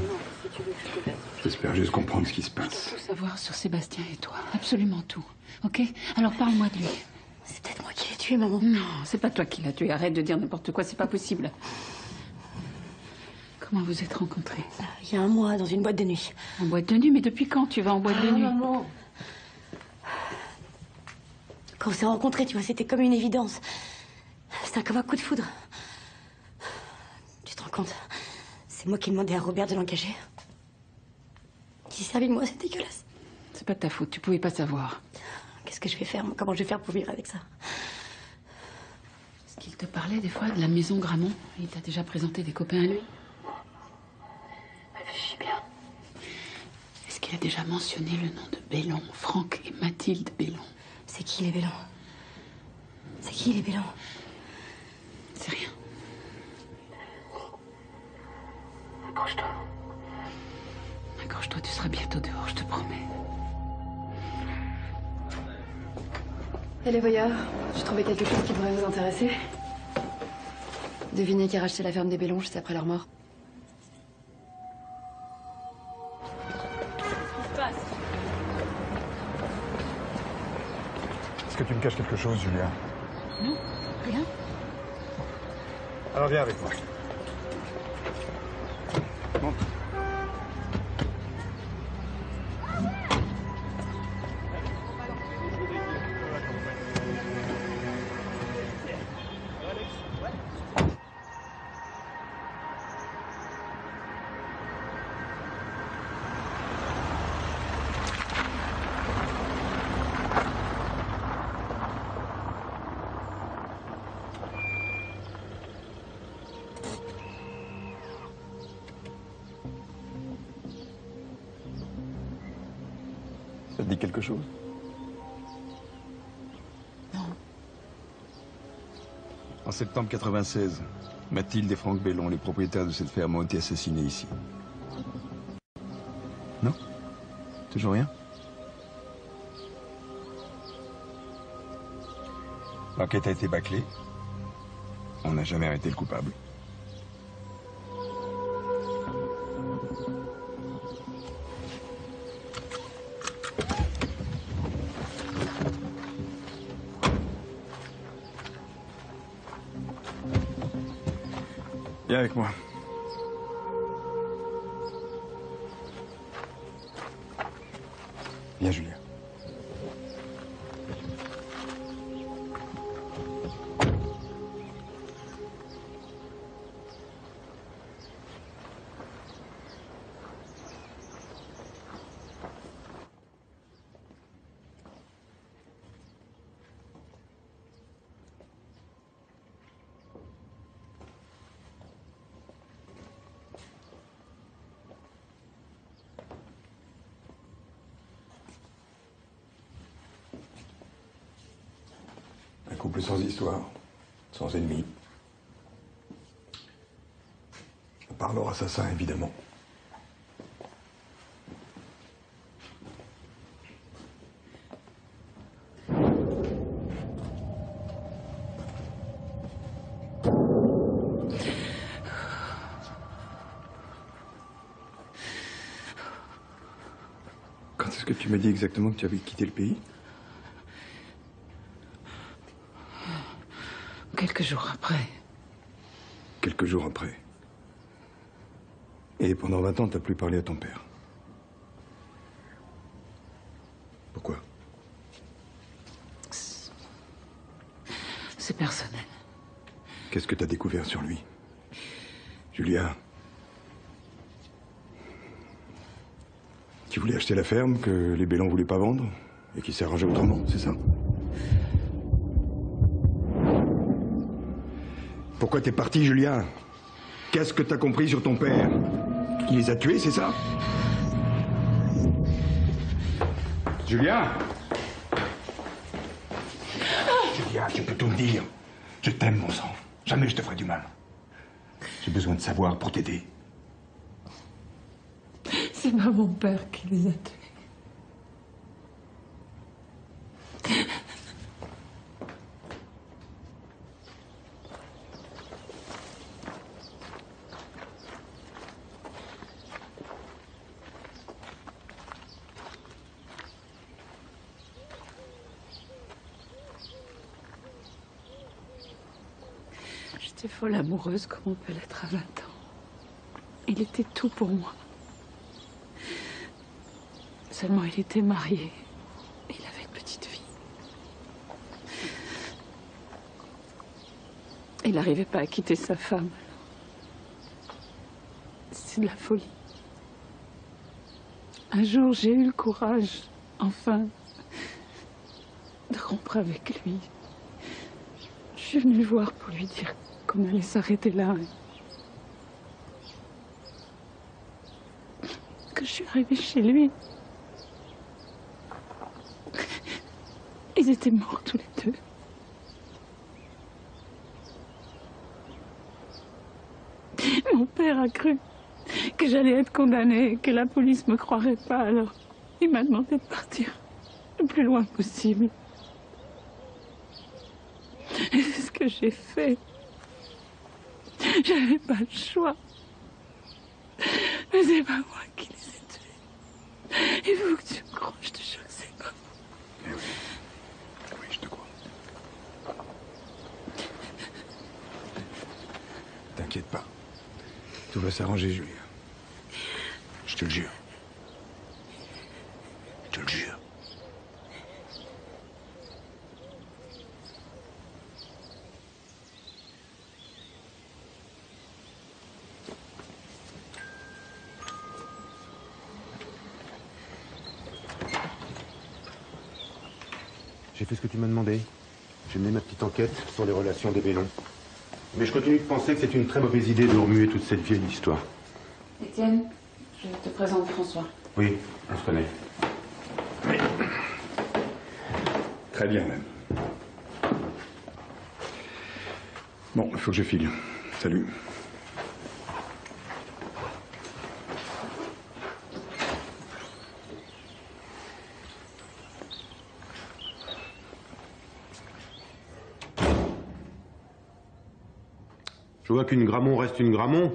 J'espère juste comprendre ce qui se passe. Tout savoir sur Sébastien et toi. Absolument tout. Ok? Alors parle-moi de lui. C'est peut-être moi qui l'ai tué, maman. Non, c'est pas toi qui l'as tué. Arrête de dire n'importe quoi, c'est pas possible. Comment vous êtes rencontrés? Il y a un mois, dans une boîte de nuit. En boîte de nuit? Mais depuis quand tu vas en boîte de nuit? Maman. Quand on s'est rencontrés, tu vois, c'était comme une évidence. C'était comme un coup de foudre. Tu te rends compte? C'est moi qui ai demandé à Robert de l'engager. Il s'est servi de moi, c'est dégueulasse. C'est pas de ta faute, tu pouvais pas savoir. Qu'est-ce que je vais faire, moi? Comment je vais faire pour vivre avec ça? Est-ce qu'il te parlait des fois de la maison Gramont? Il t'a déjà présenté des copains à lui? Réfléchis bien. Est-ce qu'il a déjà mentionné le nom de Bellon, Franck et Mathilde Bellon? C'est qui les Bellons? C'est qui les Bellons? C'est rien. Accroche-toi. Accroche-toi, tu seras bientôt dehors, je te promets. Et les voyeurs, j'ai trouvé quelque chose qui pourrait vous intéresser. Devinez qui a racheté la ferme des Bellons juste après leur mort. Est-ce que tu me caches quelque chose, Julia? Non, rien. Alors viens avec moi. Monte. Ça te dit quelque chose? Non. En septembre 96, Mathilde et Franck Bellon, les propriétaires de cette ferme, ont été assassinés ici. Non? Toujours rien? L'enquête a été bâclée. On n'a jamais arrêté le coupable. Viens avec moi. Viens, Julia. couple sans histoire, sans ennemis. À part leur assassin, évidemment. Quand est-ce que tu m'as dit exactement que tu avais quitté le pays? Quelques jours après. Quelques jours après. Et pendant 20 ans, t'as plus parlé à ton père. Pourquoi? C'est personnel. Qu'est-ce que t'as découvert sur lui? Julia? Qui voulait acheter la ferme, que les Bellon voulaient pas vendre, et qui s'est arrangé autrement, c'est ça? Pourquoi t'es parti, Julien? Qu'est-ce que t'as compris sur ton père? Il les a tués, c'est ça? Julien? Julia, tu peux tout me dire. Je t'aime, mon sang. Jamais je te ferai du mal. J'ai besoin de savoir pour t'aider. C'est pas mon père qui les a tués. J'étais folle amoureuse comme on peut l'être à 20 ans. Il était tout pour moi. Seulement, il était marié. Il avait une petite fille. Il n'arrivait pas à quitter sa femme. C'est de la folie. Un jour, j'ai eu le courage, enfin, de rompre avec lui. Je suis venue le voir pour lui dire qu'on allait s'arrêter là. Que je suis arrivée chez lui. Ils étaient morts tous les deux. Mon père a cru que j'allais être condamnée, que la police me croirait pas, alors il m'a demandé de partir le plus loin possible. Et c'est ce que j'ai fait. J'avais pas le choix. Mais c'est pas moi qui les ai tués. Il faut que tu me crois, je te jure que c'est pas moi. Eh oui. Oui, je te crois. T'inquiète pas. Tout va s'arranger, Julia. Je te le jure. Je te le jure. J'ai fait ce que tu m'as demandé. J'ai mené ma petite enquête sur les relations des Bellon. Mais je continue de penser que c'est une très mauvaise idée de remuer toute cette vieille histoire. Étienne, je te présente François. Oui, on se connaît. Oui. Très bien, même. Bon, il faut que je file. Salut. Je vois qu'une Gramont reste une Gramont.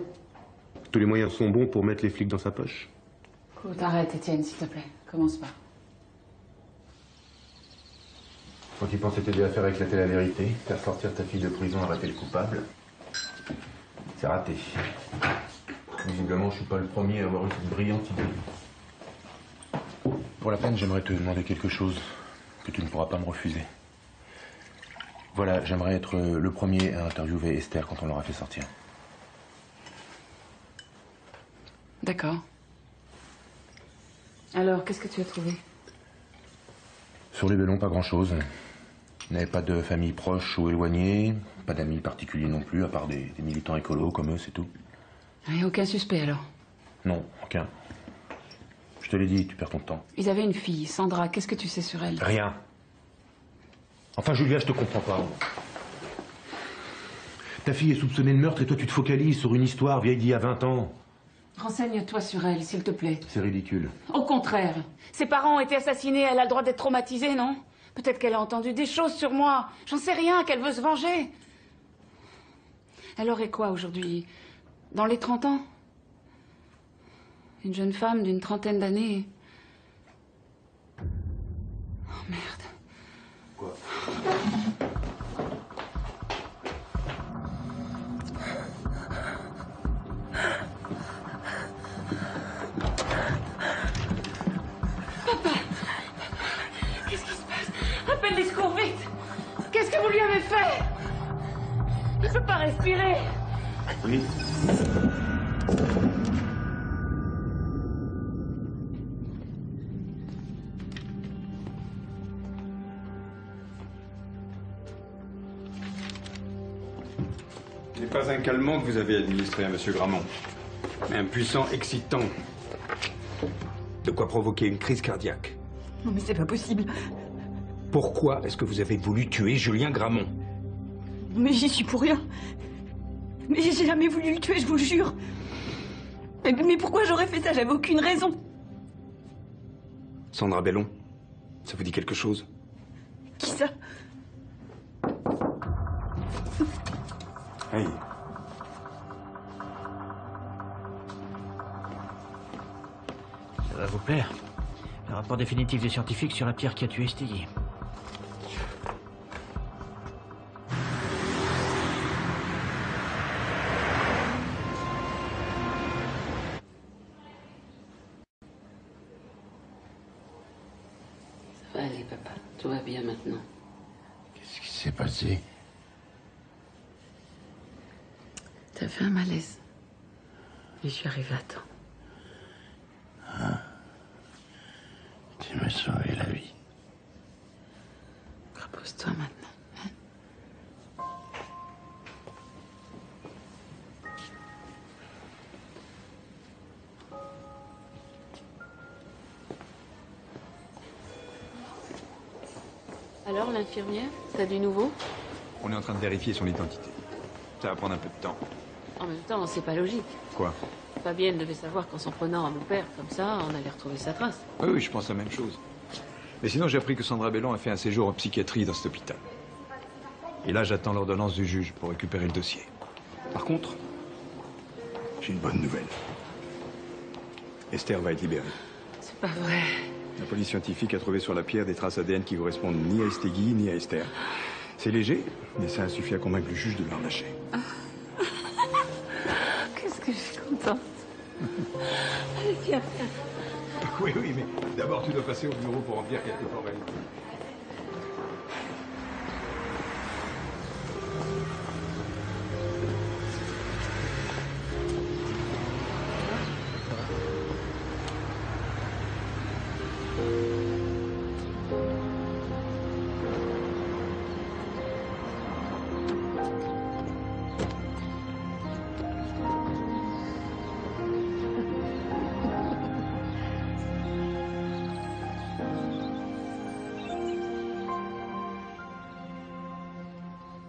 Tous les moyens sont bons pour mettre les flics dans sa poche. Écoute, arrête, Étienne, s'il te plaît. Commence pas. Quand tu pensais t'aider à faire éclater la vérité, faire sortir ta fille de prison, arrêter le coupable, c'est raté. Visiblement, je suis pas le premier à avoir eu cette brillante idée. Pour la peine, j'aimerais te demander quelque chose que tu ne pourras pas me refuser. Voilà, j'aimerais être le premier à interviewer Esther quand on l'aura fait sortir. D'accord. Alors, qu'est-ce que tu as trouvé? Sur les Bellon, pas grand-chose. Il n'avait pas de famille proche ou éloignée, pas d'amis particuliers non plus, à part des militants écolos comme eux, c'est tout. Et aucun suspect, alors? Non, aucun. Je te l'ai dit, tu perds ton temps. Ils avaient une fille, Sandra. Qu'est-ce que tu sais sur elle? Rien. Enfin, Julia, je te comprends pas. Ta fille est soupçonnée de meurtre et toi, tu te focalises sur une histoire vieille d'il y a 20 ans. Renseigne-toi sur elle, s'il te plaît. C'est ridicule. Au contraire. Ses parents ont été assassinés, elle a le droit d'être traumatisée, non? Peut-être qu'elle a entendu des choses sur moi. J'en sais rien, qu'elle veut se venger. Elle aurait quoi aujourd'hui? Dans les 30 ans? Une jeune femme d'une trentaine d'années. Oh merde. Quoi? Papa! Qu'est-ce qui se passe? Appelle les secours, vite! Qu'est-ce que vous lui avez fait? Il peut pas respirer! Oui. Ce n'est pas un calmant que vous avez administré à M. Gramont, mais un puissant excitant. De quoi provoquer une crise cardiaque. Non mais c'est pas possible. Pourquoi est-ce que vous avez voulu tuer Julien Gramont? Mais j'y suis pour rien. Mais j'ai jamais voulu le tuer, je vous le jure. Mais pourquoi j'aurais fait ça? J'avais aucune raison. Sandra Bellon, ça vous dit quelque chose? Qui ça? Hey. Ça va vous plaire. Le rapport définitif des scientifiques sur la pierre qui a tué Stegui. Ça va aller, papa. Tout va bien maintenant. Qu'est-ce qui s'est passé? T'as fait un malaise. Et je suis arrivée à temps. Ah. Tu m'as sauvé la vie. Repose-toi maintenant. Hein? Alors, l'infirmière, t'as du nouveau? On est en train de vérifier son identité. Ça va prendre un peu de temps. En même temps, c'est pas logique. Quoi? Fabienne devait savoir qu'en s'en prenant à mon père, comme ça, on allait retrouver sa trace. Oui, je pense la même chose. Mais sinon, j'ai appris que Sandra Bellon a fait un séjour en psychiatrie dans cet hôpital. Et là, j'attends l'ordonnance du juge pour récupérer le dossier. Par contre, j'ai une bonne nouvelle. Esther va être libérée. C'est pas vrai. La police scientifique a trouvé sur la pierre des traces ADN qui correspondent ni à Stegui ni à Esther. C'est léger, mais ça a suffi à convaincre le juge de la relâcher. Qu'est-ce que je suis contente. Allez, viens. Oui, mais d'abord, tu dois passer au bureau pour remplir quelques formalités.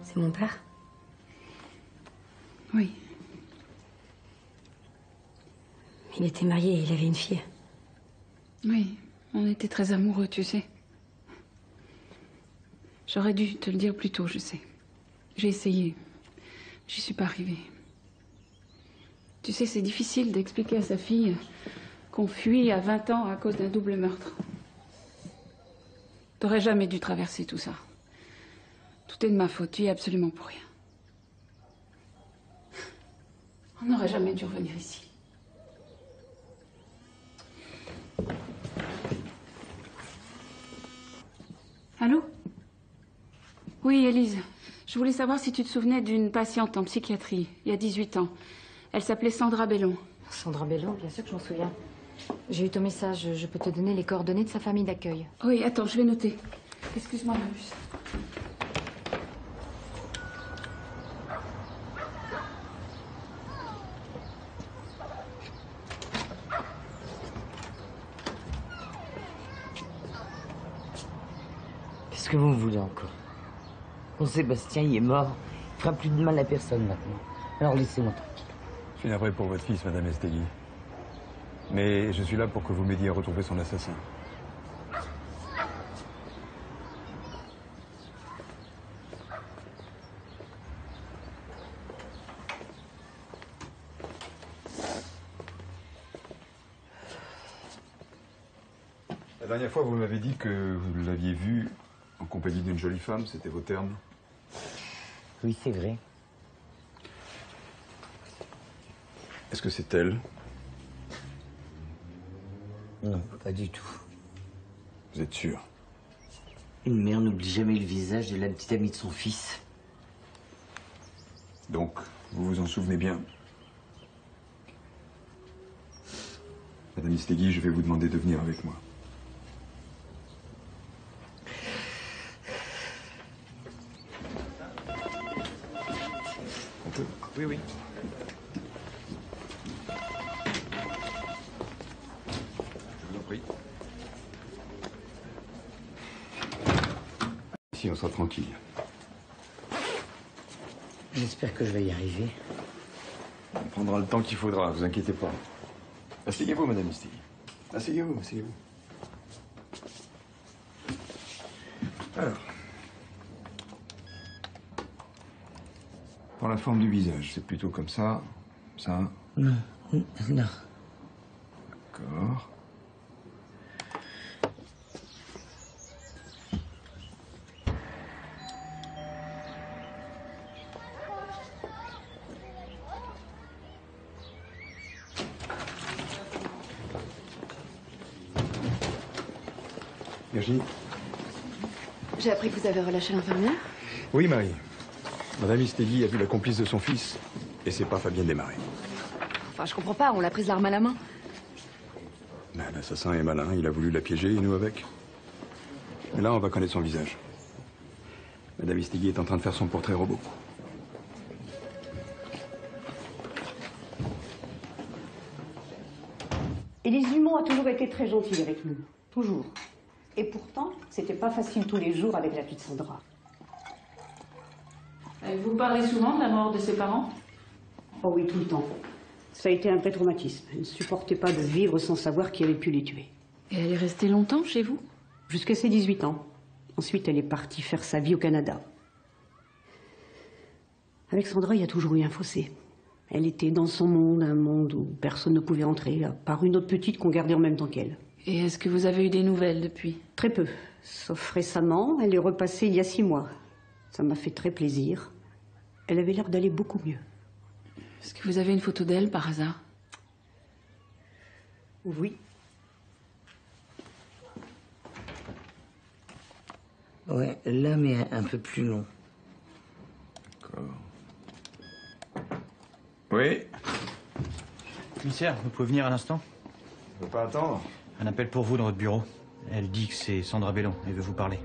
C'est mon père? Oui. Il était marié et il avait une fille. Oui, on était très amoureux, tu sais. J'aurais dû te le dire plus tôt, je sais. J'ai essayé. J'y suis pas arrivée. Tu sais, c'est difficile d'expliquer à sa fille qu'on fuit à 20 ans à cause d'un double meurtre. T'aurais jamais dû traverser tout ça. Tout est de ma faute, tu y es absolument pour rien. On n'aurait jamais dû revenir ici. Allô? Oui, Élise. Je voulais savoir si tu te souvenais d'une patiente en psychiatrie, il y a 18 ans. Elle s'appelait Sandra Bellon. Sandra Bellon, bien sûr que je m'en souviens. J'ai eu ton message, je peux te donner les coordonnées de sa famille d'accueil. Oui, attends, je vais noter. Excuse-moi, Marus. Qu'est-ce que vous me voulez encore? Mon Sébastien, il est mort. Il fera plus de mal à personne maintenant. Alors laissez-moi tranquille. Je suis navré pour votre fils, Madame Estegui. Mais je suis là pour que vous m'aidiez à retrouver son assassin. La dernière fois, vous m'avez dit que vous l'aviez vu en compagnie d'une jolie femme, c'était vos termes. Oui, c'est vrai. Est-ce que c'est elle? Non, pas du tout. Vous êtes sûr? Une mère n'oublie jamais le visage de la petite amie de son fils. Donc, vous vous en souvenez bien? Madame Istegui, je vais vous demander de venir avec moi. On peut? Oui, oui. Je vous en prie. Ici, on sera tranquille. J'espère que je vais y arriver. On prendra le temps qu'il faudra, vous inquiétez pas. Asseyez-vous, Madame Istegui. Asseyez-vous, asseyez-vous. Alors. Pour la forme du visage, c'est plutôt comme ça, ça. Non, non. D'accord. Virginie? J'ai appris que vous avez relâché l'infirmière. Oui, Marie. Madame Istegui a vu la complice de son fils, et c'est pas Fabienne Desmarais. Enfin, je comprends pas, on l'a prise l'arme à la main. Ben, l'assassin est malin, il a voulu la piéger, et nous avec. Mais là, on va connaître son visage. Madame Istegui est en train de faire son portrait robot. Élise a toujours été très gentille avec nous. Toujours. Et pourtant, c'était pas facile tous les jours avec la petite Sandra. Vous parlez souvent de la mort de ses parents? Oh oui, tout le temps. Ça a été un vrai traumatisme. Elle ne supportait pas de vivre sans savoir qui avait pu les tuer. Et elle est restée longtemps chez vous? Jusqu'à ses 18 ans. Ensuite, elle est partie faire sa vie au Canada. Avec Sandra, il y a toujours eu un fossé. Elle était dans son monde, un monde où personne ne pouvait entrer, à part une autre petite qu'on gardait en même temps qu'elle. Et est-ce que vous avez eu des nouvelles depuis? Très peu. Sauf récemment, elle est repassée il y a 6 mois. Ça m'a fait très plaisir. Elle avait l'air d'aller beaucoup mieux. Est-ce que vous avez une photo d'elle par hasard? Oui. Ouais, là, mais un peu plus long. D'accord. Oui? Commissaire, vous pouvez venir à l'instant? On ne peut pas attendre. Un appel pour vous dans votre bureau. Elle dit que c'est Sandra Bellon. Elle veut vous parler.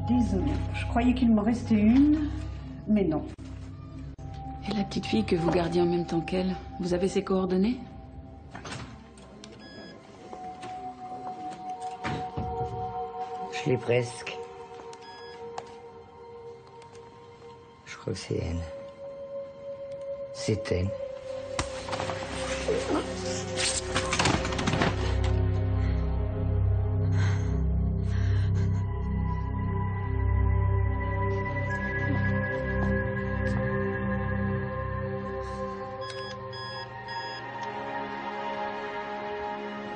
Désolée, je croyais qu'il m'en restait une, mais non. Et la petite fille que vous gardiez en même temps qu'elle, vous avez ses coordonnées? Je l'ai presque. Je crois que c'est elle. C'est elle.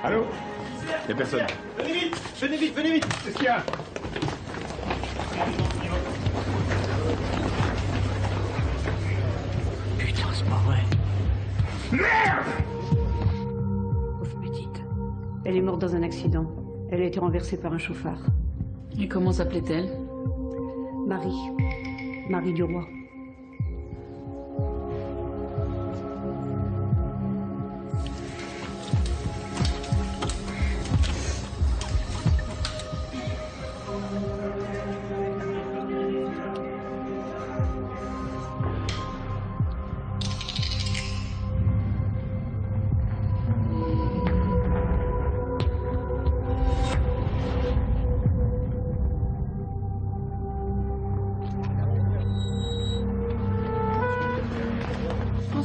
Allô? Y'a personne. Venez vite! Venez vite! Venez vite! Qu'est-ce qu'il y a? Putain, c'est pas vrai. Merde! Pauvre petite. Elle est morte dans un accident. Elle a été renversée par un chauffard. Et comment s'appelait-elle? Marie. Marie du Roi.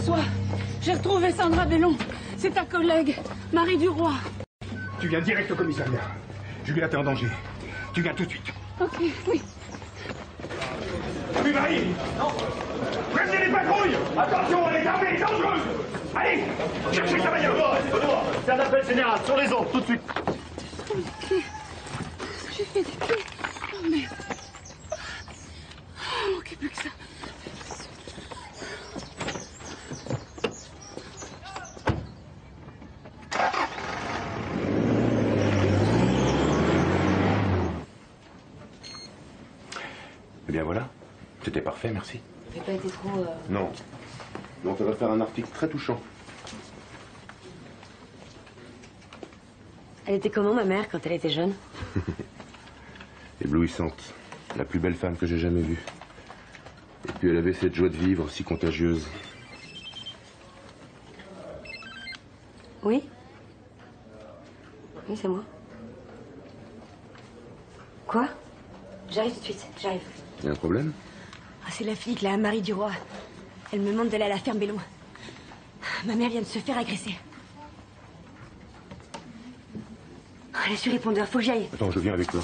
François, j'ai retrouvé Sandra Bellon. C'est ta collègue, Marie Duroy. Tu viens direct au commissariat. Juliette est en danger. Tu viens tout de suite. Ok, oui. Oui, Marie. Non. Prévenez les patrouilles. Attention, elle est armée, dangereuse. Allez, cherchez sa bagnole. C'est un appel général, sur les ondes, tout de suite. Ok. J'ai fait des pieds. Oh merde. Oh, manquait plus que ça. Eh bien voilà, c'était parfait, merci. J'ai pas été trop... Non. Donc ça va faire un article très touchant. Elle était comment, ma mère, quand elle était jeune? Éblouissante. La plus belle femme que j'ai jamais vue. Et puis elle avait cette joie de vivre si contagieuse. Oui? Oui, c'est moi. Quoi? J'arrive tout de suite, j'arrive. Y a un problème? Ah, c'est la flic, là, Marie Duroy. Elle me demande d'aller à la ferme Bellon. Ma mère vient de se faire agresser. Elle est sur répondeur, faut que j'y aille. Attends, je viens avec toi.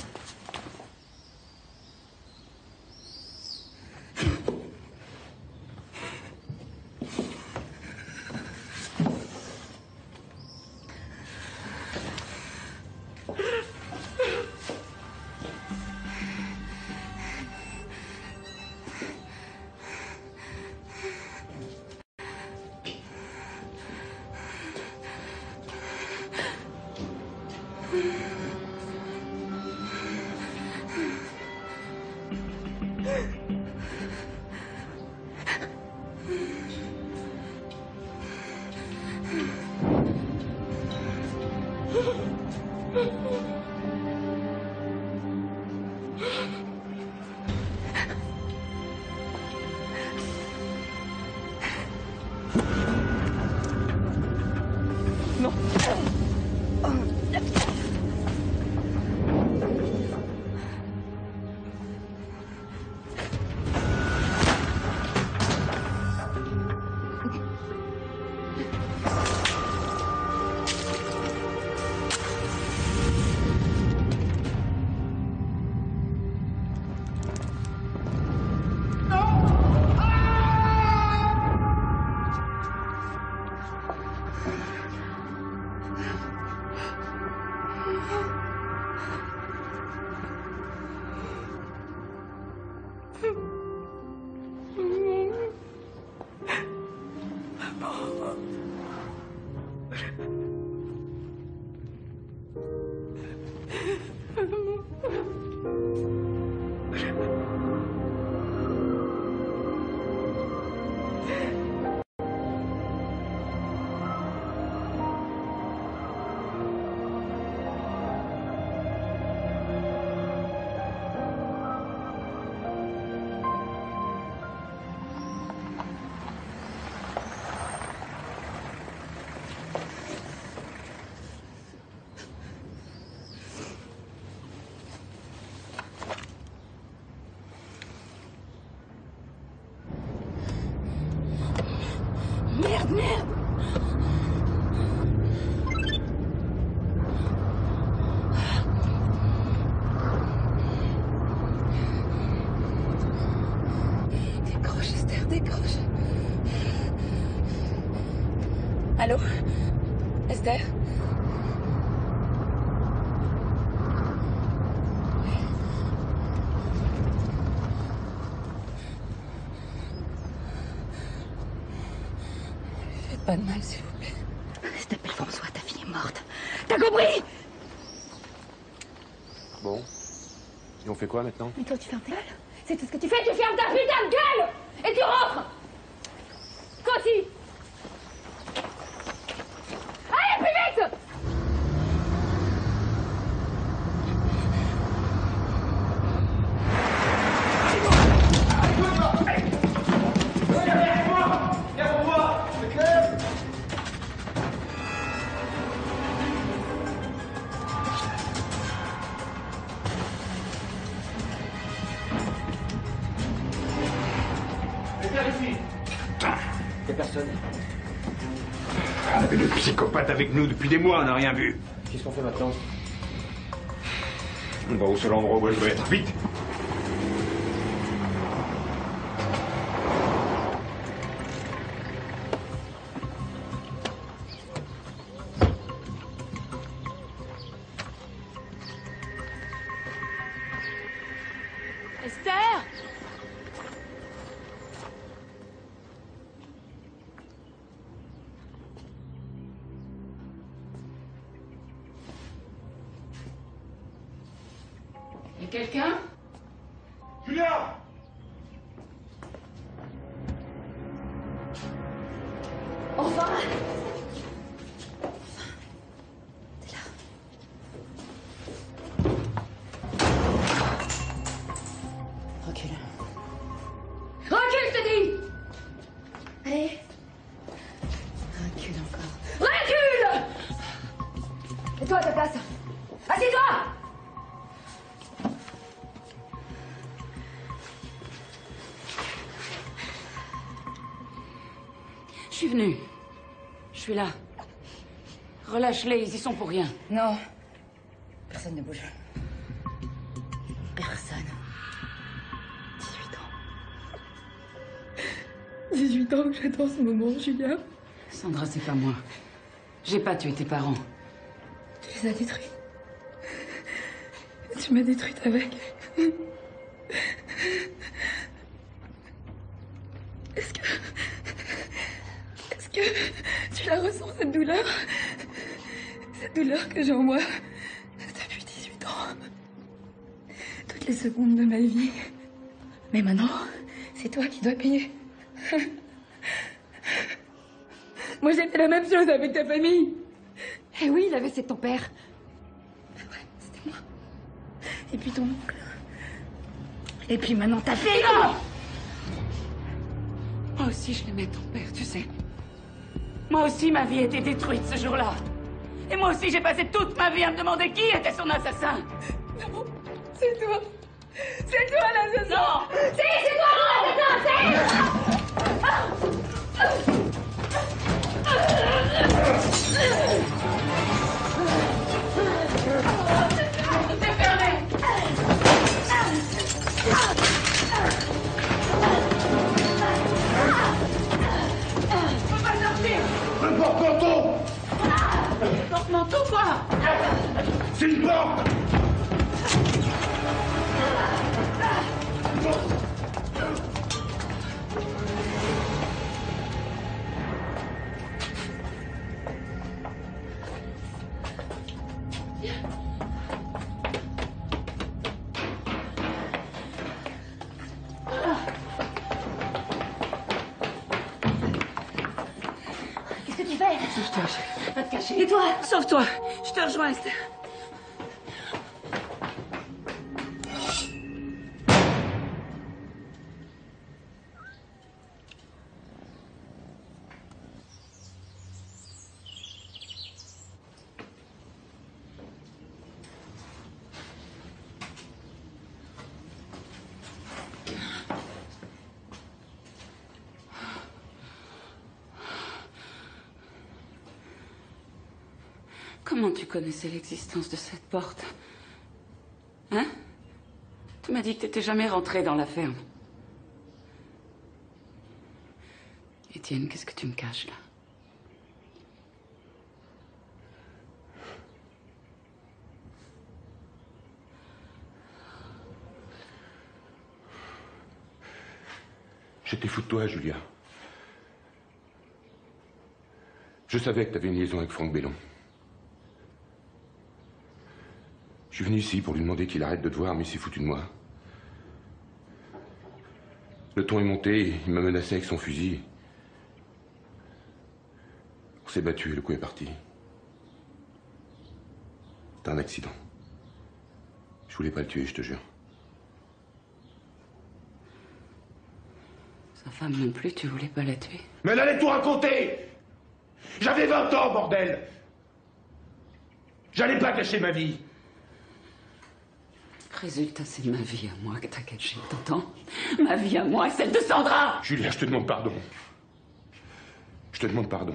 Merde, merde! Décroche, Esther, décroche. Allô? Esther? Faites pas de mal, s'il vous plaît. Je t'appelle François, ta fille est morte. T'as compris? Bon. Et on fait quoi maintenant? Mais toi, tu fermes ta gueule. C'est tout ce que tu fais, tu fermes ta putain de gueule! Et tu rentres! Continue! Allez, plus vite! Quelle personne? On avait le psychopathe avec nous depuis des mois, on n'a rien vu. Qu'est-ce qu'on fait maintenant? On va au seul endroit où elle doit être. Vite! Esther! Y a quelqu'un? Julia! Enfin! Recule. Recule, je te dis! Allez. Recule encore. Recule! Et toi à ta place. Assieds-toi! Je suis venue. Je suis là. Relâche-les, ils y sont pour rien. Non. Personne ne bouge. Personne. 18 ans que j'attends ce moment, Julia. Sandra, c'est pas moi. J'ai pas tué tes parents. Tu les as détruits. Tu m'as détruite avec. Est-ce que tu la ressens, cette douleur? Cette douleur que j'ai en moi depuis 18 ans. Toutes les secondes de ma vie. Mais maintenant, c'est toi qui dois payer. Moi, j'ai fait la même chose avec ta famille. Eh oui, la c'est de ton père. Ouais, c'était moi. Et puis ton oncle. Et puis maintenant, ta fille. Non! Moi aussi, je l'aimais, ton père, tu sais. Moi aussi, ma vie a été détruite ce jour-là. Et moi aussi, j'ai passé toute ma vie à me demander qui était son assassin. Non, c'est toi. C'est toi l'assassin. Non! Si, c'est toi l'assassin. C'est fermé! On va sortir! Un porte-manteau! Porte-manteau, quoi? C'est une porte! Qu'est-ce que tu fais? Sauve-toi, chérie. Va te cacher. Et toi? Sauve-toi. Je te rejoins, Esther. Comment tu connaissais l'existence de cette porte? Hein? Tu m'as dit que t'étais jamais rentré dans la ferme. Étienne, qu'est-ce que tu me caches, là? J'étais fou de toi, Julia. Je savais que t'avais une liaison avec Franck Bellon. Je suis venu ici pour lui demander qu'il arrête de te voir, mais il s'est foutu de moi. Le ton est monté, il m'a menacé avec son fusil. On s'est battu et le coup est parti. C'était un accident. Je voulais pas le tuer, je te jure. Sa femme non plus, tu voulais pas la tuer? Mais elle allait tout raconter! J'avais 20 ans, bordel! J'allais pas cacher ma vie! Résultat, c'est ma vie à moi que t'as cachée, t'entends? Ma vie à moi et celle de Sandra! Julia, je te demande pardon. Je Je te demande pardon.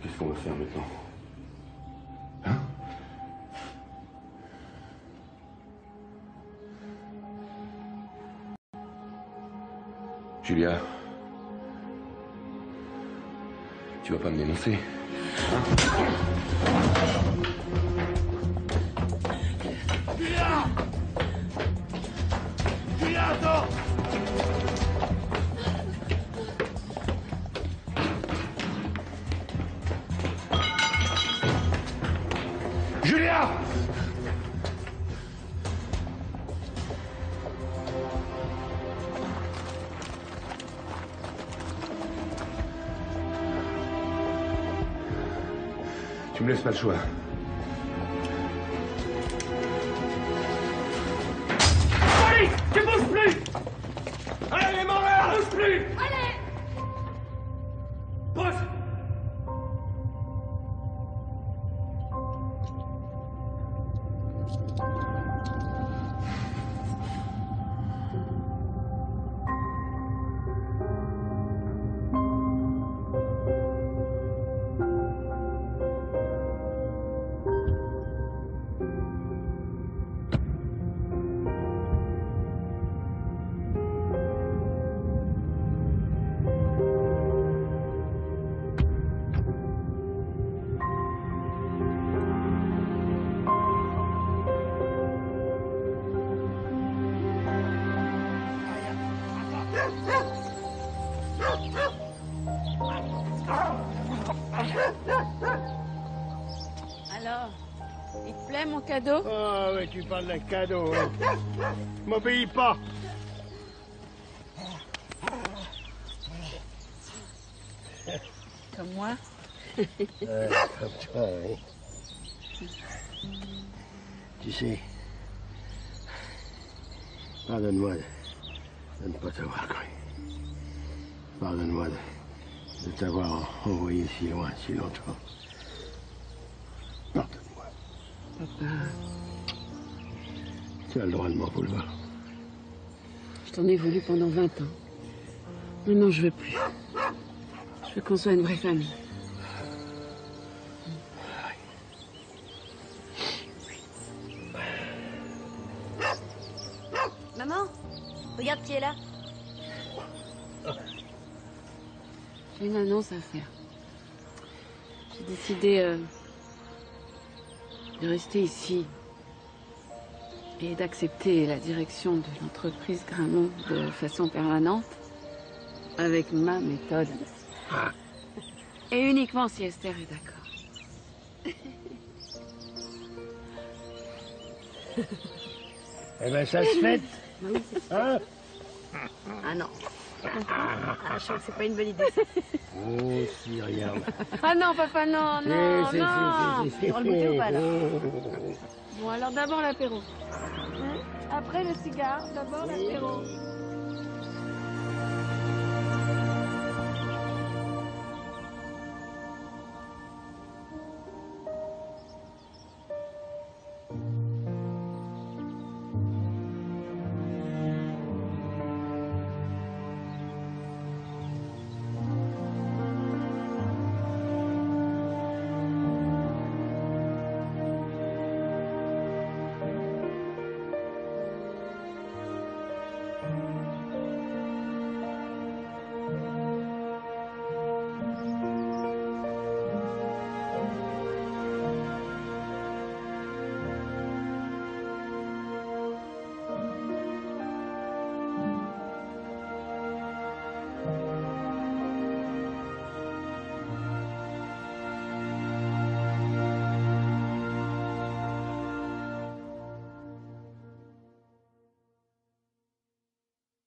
Qu'est-ce qu'on va faire maintenant? Hein? Julia, tu vas pas me dénoncer, hein? Julia! Julia, attends! Julia! Tu me laisses pas le choix. Allez, tu bouges plus! Allez, les morts, bouge plus! Allez! Bouge! Alors, il te plaît mon cadeau? Ah ouais, tu parles d'un cadeau. Hein. M'obéis pas. Comme moi? Comme toi, oui. Tu sais, pardonne-moi de ne pas t'avoir cru. Pardonne-moi de t'avoir envoyé si loin, si longtemps. Pardonne-moi. Papa, Tu as le droit de m'en vouloir. je t'en ai voulu pendant 20 ans. Maintenant, je veux plus. Je veux qu'on soit une vraie famille. Maman, regarde qui est là. J'ai une annonce à faire. J'ai décidé de rester ici et d'accepter la direction de l'entreprise Gramont de façon permanente avec ma méthode. Et uniquement si Esther est d'accord. Eh ben, ça se fait. Oui, Hein? Ah non. Ah, je sens que c'est pas une bonne idée. Oh, si, regarde. Ah non, papa, non, non, Si, si, non. si, si, si. Tu vas le goûter ou pas, là? Bon, alors d'abord l'apéro. Après le cigare, d'abord l'apéro.